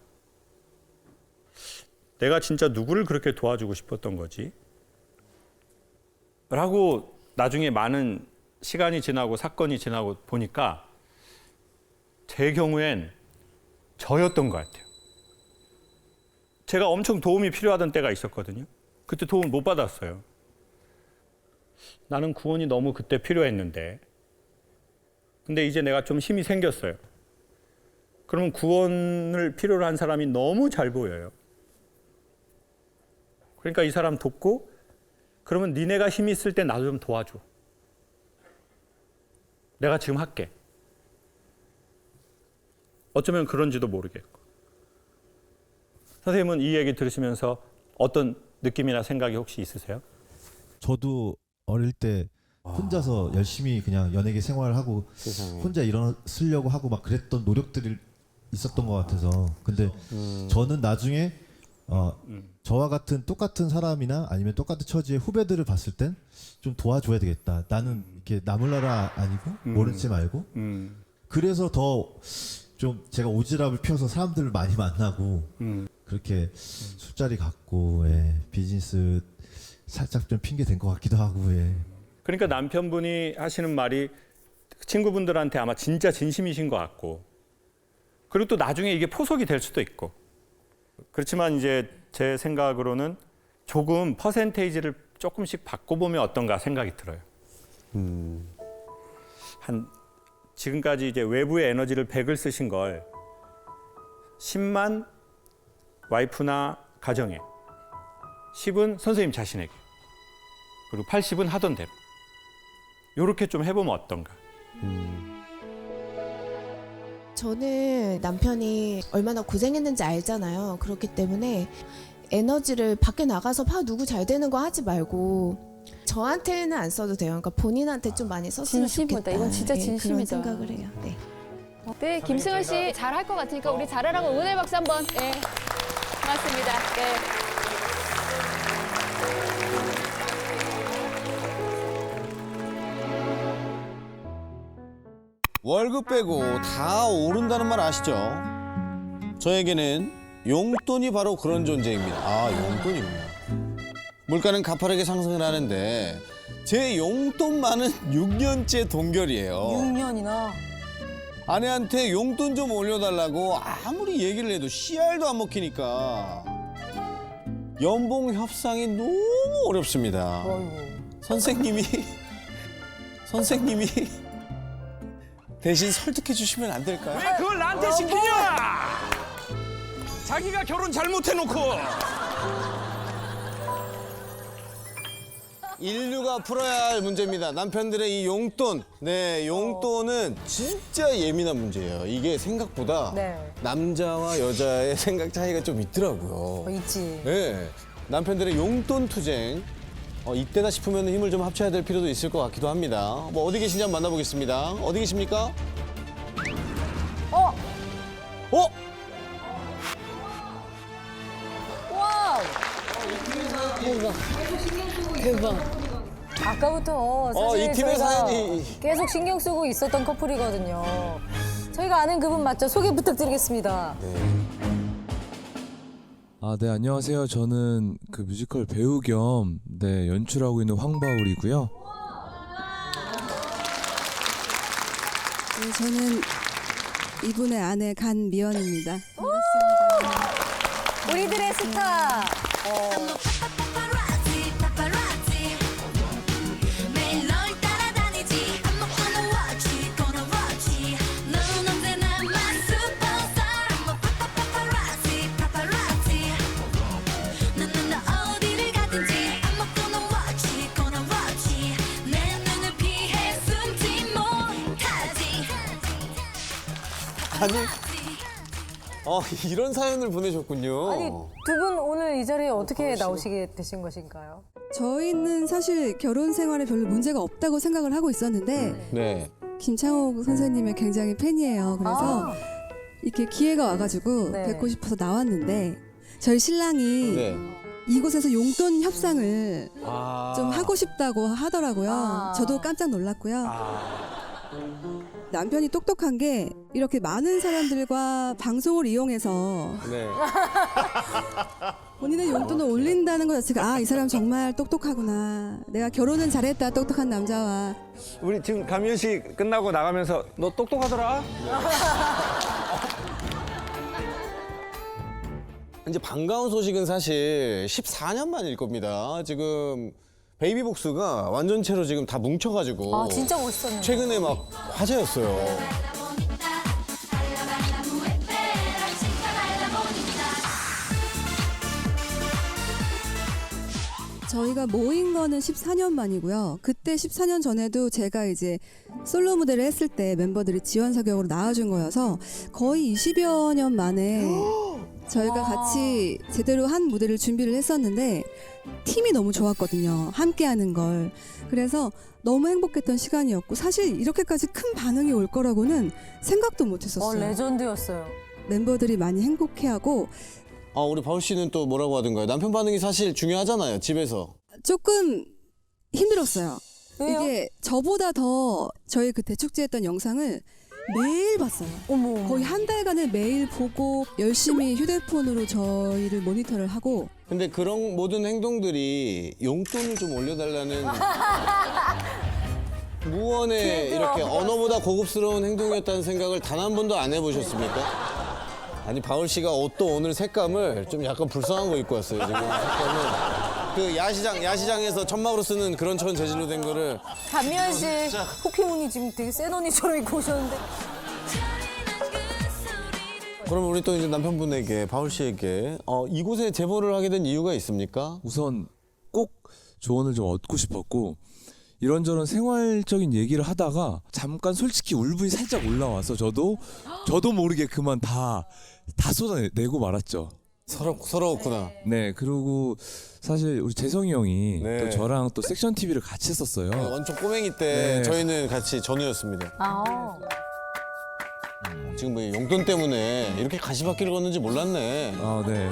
내가 진짜 누구를 그렇게 도와주고 싶었던 거지? 라고 나중에 많은 시간이 지나고 사건이 지나고 보니까 제 경우엔 저였던 것 같아요. 제가 엄청 도움이 필요하던 때가 있었거든요. 그때 도움을 못 받았어요. 나는 구원이 너무 그때 필요했는데. 근데 이제 내가 좀 힘이 생겼어요. 그러면 구원을 필요로 한 사람이 너무 잘 보여요. 그러니까 이 사람 돕고 그러면 니네가 힘이 있을 때 나도 좀 도와줘. 내가 지금 할게. 어쩌면 그런지도 모르겠고. 선생님은 이 얘기 들으시면서 어떤 느낌이나 생각이 혹시 있으세요? 저도 어릴 때 혼자서 열심히 그냥 연예계 생활하고 혼자 일어서려고 하고 막 그랬던 노력들이 있었던 것 같아서 근데 저는 나중에 저와 같은 똑같은 사람이나 아니면 똑같은 처지의 후배들을 봤을 땐 좀 도와줘야 되겠다. 나는 이렇게 나몰 나라 아니고 모른 체 말고 그래서 더 좀 제가 오지랖을 펴서 사람들을 많이 만나고 그렇게 술자리 갖고 비즈니스 살짝 좀 핑계 댄 것 같기도 하고 그러니까 남편분이 하시는 말이 친구분들한테 아마 진짜 진심이신 것 같고 그리고 또 나중에 이게 포석이 될 수도 있고 그렇지만 이제 제 생각으로는 조금 퍼센테이지를 조금씩 바꿔보면 어떤가 생각이 들어요. 지금까지 이제 외부의 에너지를 100을 쓰신 걸 10만 와이프나 가정에 10은 선생님 자신에게 그리고 80은 하던 대로 이렇게 좀 해보면 어떤가. 저는 남편이 얼마나 고생했는지 알잖아요. 그렇기 때문에 에너지를 밖에 나가서 누구 잘 되는 거 하지 말고 저한테는 안 써도 돼요. 그러니까 본인한테 좀 많이 썼으면 진심이다. 좋겠다. 이건 진짜 진심이다. 그런 생각을 해요. 네. 네, 김승현 씨 잘할 것 같으니까 우리 잘하라고 응원의 박수 한번. 네. 고맙습니다. 네. 월급 빼고 다 오른다는 말 아시죠? 저에게는 용돈이 바로 그런 존재입니다. 아, 용돈이구나. 물가는 가파르게 상승을 하는데 제 용돈만은 6년째 동결이에요. 6년이나? 아내한테 용돈 좀 올려달라고 아무리 얘기를 해도 씨알도 안 먹히니까 연봉 협상이 너무 어렵습니다. 선생님이 대신 설득해 주시면 안 될까요? 왜 그걸 나한테 시키냐? 자기가 결혼 잘못해놓고. 인류가 풀어야 할 문제입니다. 남편들의 이 용돈. 네, 용돈은 진짜 예민한 문제예요. 이게 생각보다 남자와 여자의 생각 차이가 좀 있더라고요. 있지. 네, 남편들의 용돈 투쟁. 이때다 싶으면 힘을 좀 합쳐야 될 필요도 있을 것 같기도 합니다. 뭐 어디 계신지 한번 만나보겠습니다. 어디 계십니까? 어? 와우. 대박. 아까부터 사실 이 팀의 저희가 사연이 계속 신경 쓰고 있었던 커플이거든요. 저희가 아는 그분 맞죠? 소개 부탁드리겠습니다. 네, 안녕하세요. 저는 그 뮤지컬 배우 겸 연출하고 있는 황바울이고요. 네, 저는 이분의 아내 간미연입니다. 우리들의 스타. 아니, 이런 사연을 보내셨군요. 아니, 두 분 오늘 이 자리에 어떻게 나오시게 되신 것인가요? 저희는 사실 결혼 생활에 별로 문제가 없다고 생각을 하고 있었는데 네. 김창옥 선생님의 굉장히 팬이에요. 그래서 이렇게 기회가 와가지고 뵙고 싶어서 나왔는데 저희 신랑이 이곳에서 용돈 협상을 좀 하고 싶다고 하더라고요. 저도 깜짝 놀랐고요. 남편이 똑똑한 게 이렇게 많은 사람들과 방송을 이용해서 본인의 용돈을 올린다는 것 자체가 이 사람 정말 똑똑하구나. 내가 결혼은 잘했다. 똑똑한 남자와. 우리 지금 감미연 씨 끝나고 나가면서 너 똑똑하더라? 이제 반가운 소식은 사실 14년 만일 겁니다. 지금 베이비복스가 완전체로 지금 다 뭉쳐가지고 진짜 멋있었는데. 최근에 막 화제였어요. 저희가 모인 거는 14년 만이고요. 그때 14년 전에도 제가 이제 솔로 무대를 했을 때 멤버들이 지원 사격으로 나와준 거여서 거의 20여 년 만에 저희가 같이 제대로 한 무대를 준비를 했었는데 팀이 너무 좋았거든요. 함께 하는 걸. 그래서 너무 행복했던 시간이었고 사실 이렇게까지 큰 반응이 올 거라고는 생각도 못 했었어요. 레전드였어요. 멤버들이 많이 행복해하고 우리 바울 씨는 또 뭐라고 하던가요? 남편 반응이 사실 중요하잖아요, 집에서. 조금 힘들었어요. 왜요? 이게 저보다 더 저희 그 대축제했던 영상을 매일 봤어요. 거의 한 달간을 매일 보고 열심히 휴대폰으로 저희를 모니터를 하고. 근데 그런 모든 행동들이 용돈을 좀 올려달라는 무언의 이렇게 언어보다 고급스러운 행동이었다는 생각을 단 한 번도 안 해보셨습니까? 아니 바울 씨가 옷도 오늘 색감을 좀 약간 불쌍한 거 입고 왔어요. 지금 색감은 그 야시장에서 천막으로 쓰는 그런 천 재질로 된 거를. 감미연 씨 호피무늬 지금 되게 센 언니처럼 입고 오셨는데. 그럼 우리 또 이제 남편분에게 바울 씨에게 이곳에 제보를 하게 된 이유가 있습니까? 우선 꼭 조언을 좀 얻고 싶었고 이런저런 생활적인 얘기를 하다가 잠깐 솔직히 울분이 살짝 올라와서 저도 모르게 그만 다 쏟아내고 말았죠. 서러웠구나. 네, 그리고 사실 우리 재성이 형이 네. 또 저랑 또 섹션 TV를 같이 했었어요. 원초 꼬맹이 때 네. 저희는 같이 전우였습니다. 지금 뭐 용돈 때문에 이렇게 가시밭길을 걷는지 몰랐네. 네.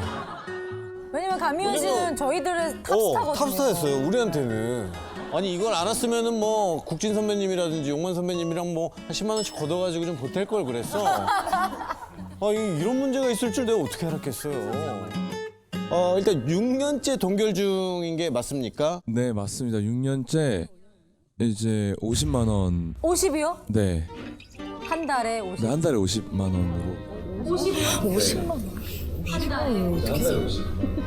왜냐면 감미연 씨는 저희들의 탑스타거든요. 탑스타였어요, 우리한테는. 아니 이걸 알았으면은 뭐 국진 선배님이라든지 용만 선배님이랑 뭐 한 10만 원씩 걷어가지고 좀 보탤 걸 그랬어. 이런 문제가 있을 줄 내가 어떻게 알았겠어요. 일단 6년째 동결 중인 게 맞습니까? 네, 맞습니다. 6년째 이제 50만 원. 50이요? 네. 한 달에 50. 네, 한 달에 50만 원으로. 50이요? 50만 원. 한 달에 50.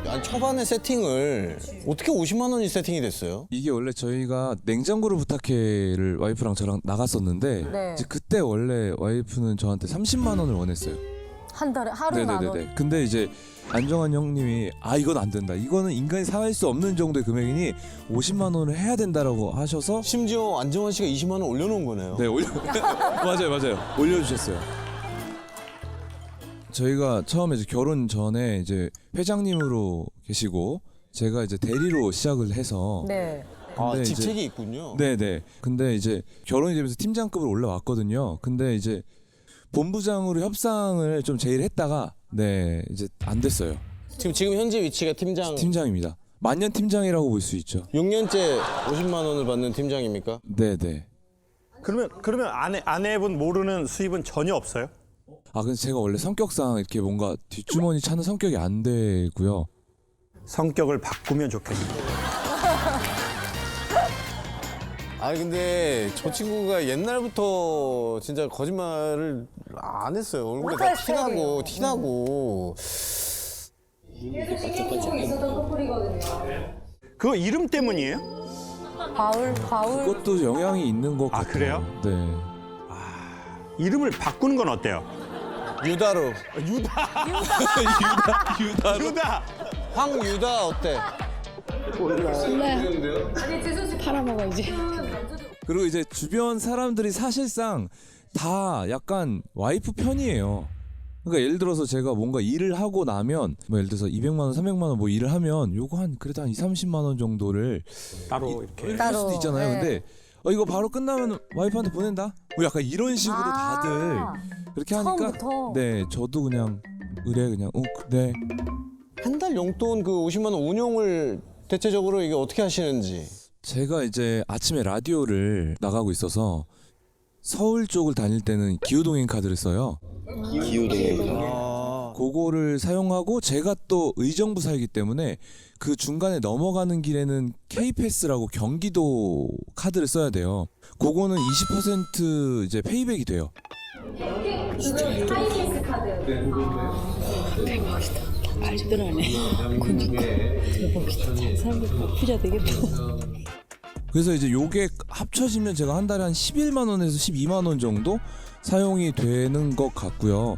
아니 초반에 세팅을 어떻게 50만 원이 세팅이 됐어요? 이게 원래 저희가 냉장고를 부탁해를 와이프랑 저랑 나갔었는데 네. 이제 그때 원래 와이프는 저한테 30만 원을 원했어요. 한 달에 하루에 만 원. 네네네. 근데 이제 안정환 형님이 이건 안 된다. 이거는 인간이 사할 수 없는 정도의 금액이니 50만 원을 해야 된다라고 하셔서 심지어 안정환 씨가 20만 원 올려놓은 거네요. 네 맞아요 올려주셨어요. 저희가 처음에 이제 결혼 전에 이제 회장님으로 계시고 제가 이제 대리로 시작을 해서 네. 근데 이제- 직책이 있군요. 네네. 근데 이제 결혼이 되면서 팀장급으로 올라왔거든요. 근데 이제 본부장으로 협상을 좀 제일 했다가 네 이제 안 됐어요. 지금 현재 위치가 팀장입니다. 만년 팀장이라고 볼 수 있죠. 6년째 50만 원을 받는 팀장입니까? 네네. 그러면 아내분 모르는 수입은 전혀 없어요? 근데 제가 원래 성격상 이렇게 뭔가 뒷주머니 차는 성격이 안 되고요. 성격을 바꾸면 좋겠어요. 아니 근데 저 친구가 옛날부터 진짜 거짓말을 안 했어요. 얼굴에 다 티나고. 계속 신경쓰고 있었던 커플이거든요. 그거 이름 때문이에요? 바울. 그것도 영향이 있는 것 같아요. 그래요? 네. 이름을 바꾸는 건 어때요? 유다로. 유다. 황유다 어때? 아니 재수 씨 팔아먹어야지. 그리고 이제 주변 사람들이 사실상 다 약간 와이프 편이에요. 그러니까 예를 들어서 제가 뭔가 일을 하고 나면 뭐 예를 들어서 200만 원, 300만 원 뭐 일을 하면 요거 그래도 한 2~30만 원 정도를 따로 이렇게 할 수도 있잖아요. 네. 근데 이거 바로 끝나면 와이프한테 보낸다? 뭐 약간 이런 식으로 다들 그렇게 하니까 처음부터? 네 저도 그냥 의뢰 그냥 네. 한 달 용돈 그 50만 원 운용을 대체적으로 이게 어떻게 하시는지. 제가 이제 아침에 라디오를 나가고 있어서 서울 쪽을 다닐 때는 기후동행 카드를 써요. 그거를 사용하고 제가 또 의정부 살기 때문에 그 중간에 넘어가는 길에는 K패스라고 경기도 카드를 써야 돼요. 그거는 20% 이제 페이백이 돼요. 하이패스 카드. 대박이다. 말도 안 해. 그러니까 대박이다. 사람들 부자 되겠다. 그래서 이제 요게 합쳐지면 제가 한 달에 한 11만 원에서 12만 원 정도 사용이 되는 것 같고요.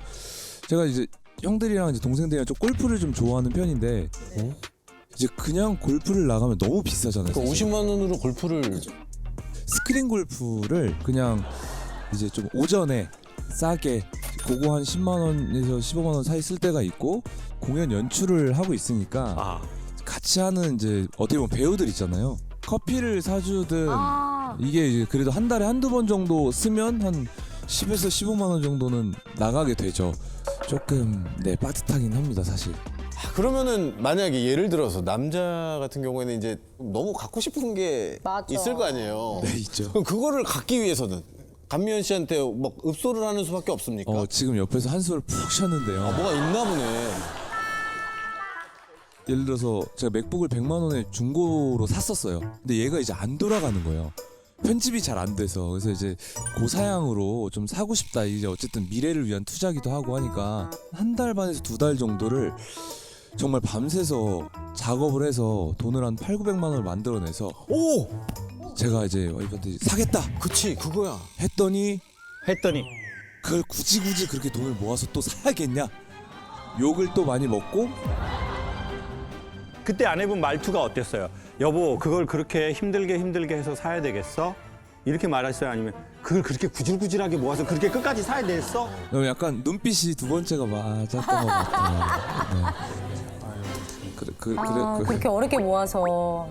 제가 이제 형들이랑 이제 동생들이랑 좀 골프를 좀 좋아하는 편인데 이제 그냥 골프를 나가면 너무 비싸잖아요. 그 50만 원으로 골프를 스크린 골프를 그냥 이제 좀 오전에 싸게 그거 한 10만 원에서 15만 원 사이 쓸 때가 있고 공연 연출을 하고 있으니까 같이 하는 이제 어떻게 보면 배우들 있잖아요. 커피를 사주든 이게 이제 그래도 한 달에 한두 번 정도 쓰면 한 10에서 15만 원 정도는 나가게 되죠. 조금 네 빠듯하긴 합니다 사실. 그러면은 만약에 예를 들어서 남자 같은 경우에는 이제 너무 갖고 싶은 게 맞아. 있을 거 아니에요. 네 있죠. 그럼 그거를 갖기 위해서는 감미연 씨한테 막 읍소를 하는 수밖에 없습니까? 지금 옆에서 한숨을 푹 쉬었는데요. 뭐가 있나 보네. 예를 들어서 제가 맥북을 100만 원에 중고로 샀었어요. 근데 얘가 이제 안 돌아가는 거예요. 편집이 잘 안 돼서. 그래서 이제 고사양으로 좀 사고 싶다. 이제 어쨌든 미래를 위한 투자기도 하고 하니까 한 달 반에서 2달 정도를 정말 밤새서 작업을 해서 돈을 한 800~900만 원을 만들어내서 제가 이제 와이프한테 사겠다. 그치 그거야. 했더니 그걸 굳이 그렇게 돈을 모아서 또 사야겠냐. 욕을 또 많이 먹고. 그때 아내분 말투가 어땠어요? 여보 그걸 그렇게 힘들게 해서 사야 되겠어? 이렇게 말했어요? 아니면 그걸 그렇게 구질구질하게 모아서 그렇게 끝까지 사야 되겠어? 약간 눈빛이 두 번째가 맞았던 것 같아요. 네. 그렇게 어렵게 모아서.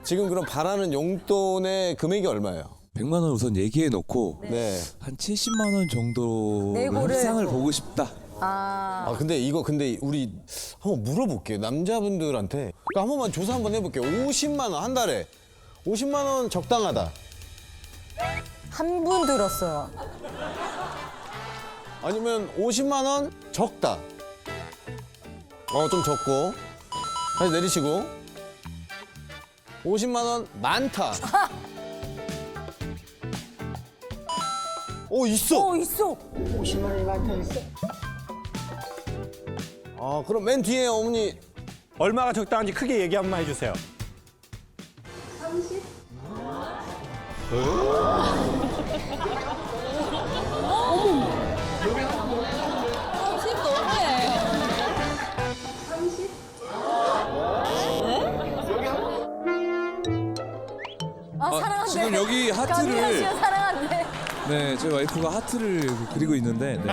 지금 그럼 바라는 용돈의 금액이 얼마예요? 100만 원 우선 얘기해 놓고 네. 한 70만 원 정도를 내고를. 협상을 보고 싶다. 근데 우리 한번 물어볼게요. 남자분들한테 한 번만 조사 한번 해볼게요. 50만 원 한 달에 50만 원 적당하다. 한 분 들었어요. 아니면 50만 원 적다. 좀 적고. 다시 내리시고. 50만 원 많다. 있어. 있어. 50만 원이 많다 있어. 그럼 맨 뒤에 어머니 얼마가 적당한지 크게 얘기 한번 해주세요. 30? 사랑한대. 지금 여기 하트를 강미연 씨가 사랑한대. 네, 제 와이프가 하트를 그리고 있는데 네.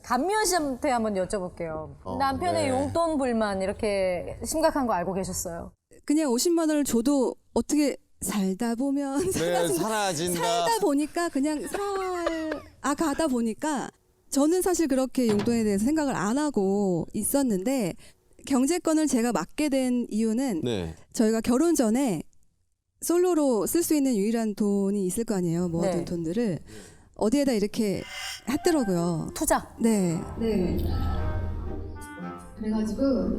강미연 씨한테 한번 여쭤볼게요. 남편의 네. 용돈 불만 이렇게 심각한 거 알고 계셨어요? 그냥 50만 원을 줘도 어떻게 살다 보면 사라진다. 살다 보니까 그냥 살아가다 보니까 저는 사실 그렇게 용돈에 대해서 생각을 안 하고 있었는데 경제권을 제가 맡게 된 이유는 네. 저희가 결혼 전에 솔로로 쓸 수 있는 유일한 돈이 있을 거 아니에요. 모아둔 네. 돈들을 어디에다 이렇게 했더라고요. 투자. 네. 네. 그래가지고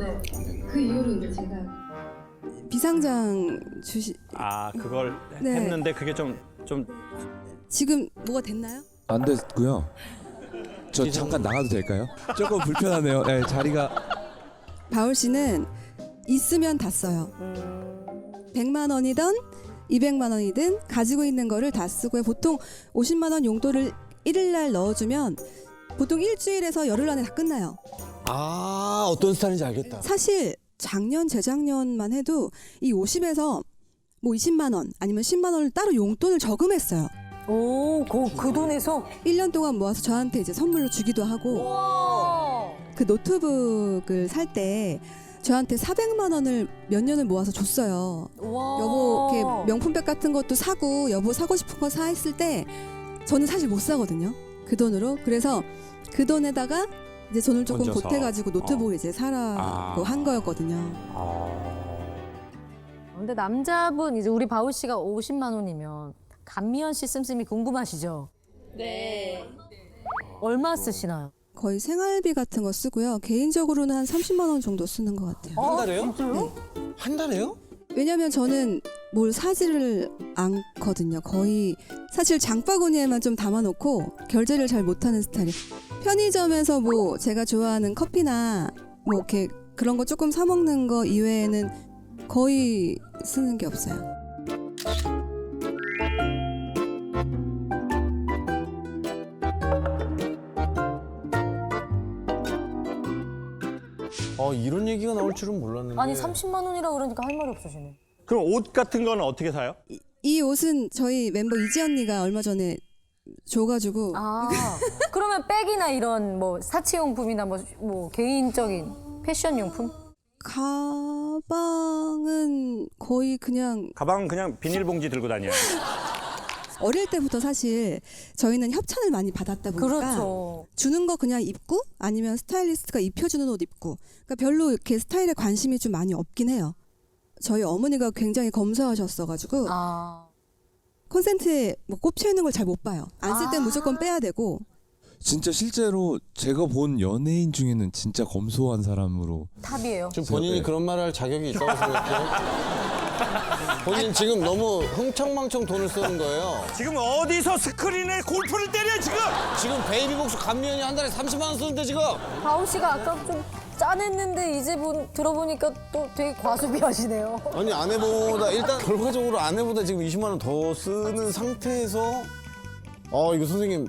그 이후로 이제 제가 비상장 주시 아 그걸 네. 했는데 그게 좀 지금 뭐가 됐나요? 안 됐고요. 저 잠깐 나가도 될까요? 조금 불편하네요. 네, 자리가 바울 씨는 있으면 다 써요. 100만 원이든 200만 원이든 가지고 있는 거를 다 쓰고요. 보통 50만 원 용돈을 1일 날 넣어주면 보통 일주일에서 열흘 안에 다 끝나요. 아, 어떤 스타일인지 알겠다. 사실 작년 재작년만 해도 이 50에서 뭐 20만 원 아니면 10만 원을 따로 용돈을 저금했어요. 오, 그 돈에서 1년 동안 모아서 저한테 이제 선물로 주기도 하고 그 노트북을 살 때 저한테 400만 원을 몇 년을 모아서 줬어요. 여보 이렇게 명품백 같은 것도 사고 여보 사고 싶은 거 사 했을 때 저는 사실 못 사거든요. 그 돈으로. 그래서 그 돈에다가 이제 돈을 조금 얹어서. 보태가지고 노트북을 이제 사라고 한 거였거든요. 근데 남자분 이제 우리 바울 씨가 50만 원이면 강미연 씨 씀씀이 궁금하시죠? 네. 얼마 쓰시나요? 거의 생활비 같은 거 쓰고요. 개인적으로는 한 30만 원 정도 쓰는 것 같아요. 한 달에요? 진짜요? 한 달에요? 왜냐면 저는 뭘 사지를 않거든요. 거의 사실 장바구니에만 좀 담아놓고 결제를 잘 못하는 스타일이에요. 편의점에서 뭐 제가 좋아하는 커피나 뭐 이렇게 그런 거 조금 사 먹는 거 이외에는 거의 쓰는 게 없어요. 이런 얘기가 나올 줄은 몰랐는데. 아니 30만 원이라 그러니까 할 말이 없으시네. 그럼 옷 같은 거는 어떻게 사요? 이 옷은 저희 멤버 이지 언니가 얼마 전에 줘가지고 그러면 백이나 이런 뭐 사치용품이나 뭐 개인적인 패션용품? 가방은 거의 그냥 가방은 그냥 비닐봉지 들고 다녀요. 어릴 때부터 사실 저희는 협찬을 많이 받았다 보니까 그렇죠. 주는 거 그냥 입고 아니면 스타일리스트가 입혀주는 옷 입고 그러니까 별로 이렇게 스타일에 관심이 좀 많이 없긴 해요. 저희 어머니가 굉장히 검소하셨어가지고 콘센트에 뭐 꼽혀 있는 걸 잘 못 봐요. 안 쓸 땐 무조건 빼야 되고. 진짜 실제로 제가 본 연예인 중에는 진짜 검소한 사람으로 탑이에요. 지금 본인이 네. 그런 말을 할 자격이 있다고 생각해요? 본인 지금 너무 흥청망청 돈을 쓰는 거예요. 지금 어디서 스크린에 골프를 때려 지금? 지금 베이비복스 감면이 한 달에 30만 원 쓰는데 지금. 바울 씨가 아까 좀 짠했는데 이제 들어보니까 또 되게 과소비하시네요. 아니 아내보다 일단 결과적으로 아내보다 지금 20만 원 더 쓰는 상태에서 이거 선생님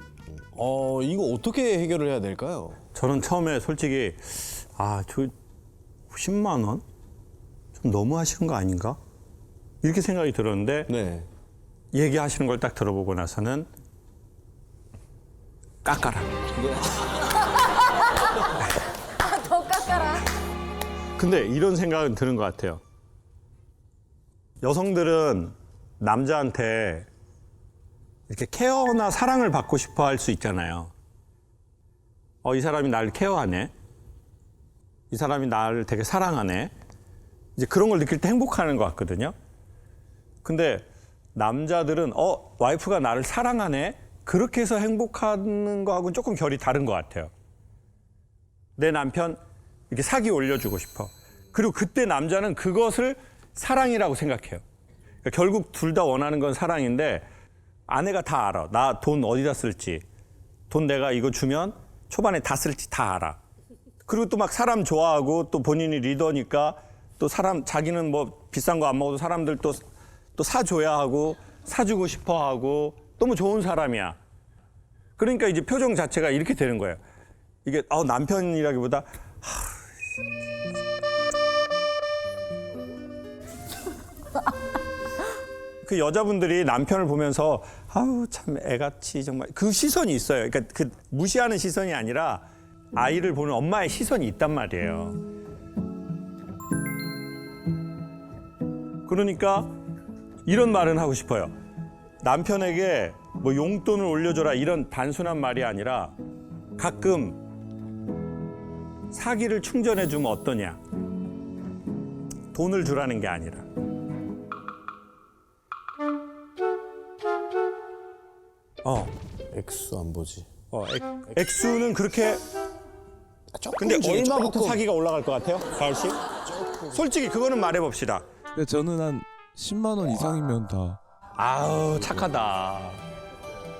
이거 어떻게 해결을 해야 될까요? 저는 처음에 솔직히 저 10만 원? 좀 너무 하시는 거 아닌가? 이렇게 생각이 들었는데 네. 얘기하시는 걸 딱 들어보고 나서는 깎아라. 더 깎아라. 근데 이런 생각은 드는 것 같아요. 여성들은 남자한테 이렇게 케어나 사랑을 받고 싶어 할 수 있잖아요. 이 사람이 나를 케어하네. 이 사람이 나를 되게 사랑하네. 이제 그런 걸 느낄 때 행복하는 것 같거든요. 근데 남자들은 와이프가 나를 사랑하네. 그렇게 해서 행복하는 거하고는 조금 결이 다른 것 같아요. 내 남편 이렇게 사기 올려주고 싶어. 그리고 그때 남자는 그것을 사랑이라고 생각해요. 그러니까 결국 둘 다 원하는 건 사랑인데 아내가 다 알아. 나 돈 어디다 쓸지. 돈 내가 이거 주면 초반에 다 쓸지 다 알아. 그리고 또 막 사람 좋아하고 또 본인이 리더니까 또 사람 자기는 뭐 비싼 거 안 먹어도 사람들 또 사줘야 하고 사주고 싶어 하고 너무 좋은 사람이야. 그러니까 이제 표정 자체가 이렇게 되는 거예요. 이게 남편이라기보다 그 여자분들이 남편을 보면서 아우 참 애같이 정말 그 시선이 있어요. 그러니까 그 무시하는 시선이 아니라 아이를 보는 엄마의 시선이 있단 말이에요. 그러니까 이런 말은 하고 싶어요. 남편에게 뭐 용돈을 올려줘라 이런 단순한 말이 아니라 가끔 사기를 충전해 주면 어떠냐. 돈을 주라는 게 아니라. 액수 안 보지. 액수는 그렇게. 근데 얼마부터 사기가 올라갈 것 같아요, 가을 씨? 솔직히 그거는 말해봅시다. 근데 저는 한 10만 원 이상이면 다. 아우 착하다.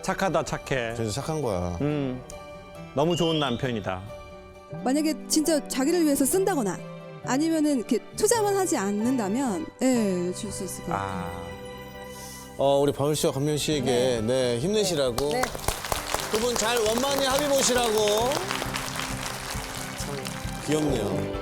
착하다 착해. 진짜 착한 거야. 너무 좋은 남편이다. 만약에 진짜 자기를 위해서 쓴다거나 아니면은 이렇게 투자만 하지 않는다면 줄 수 있을 것 같아요. 우리 바울 씨와 감면 씨에게 네, 힘내시라고. 두 분 잘 원만히 합의 보시라고. 참 귀엽네요.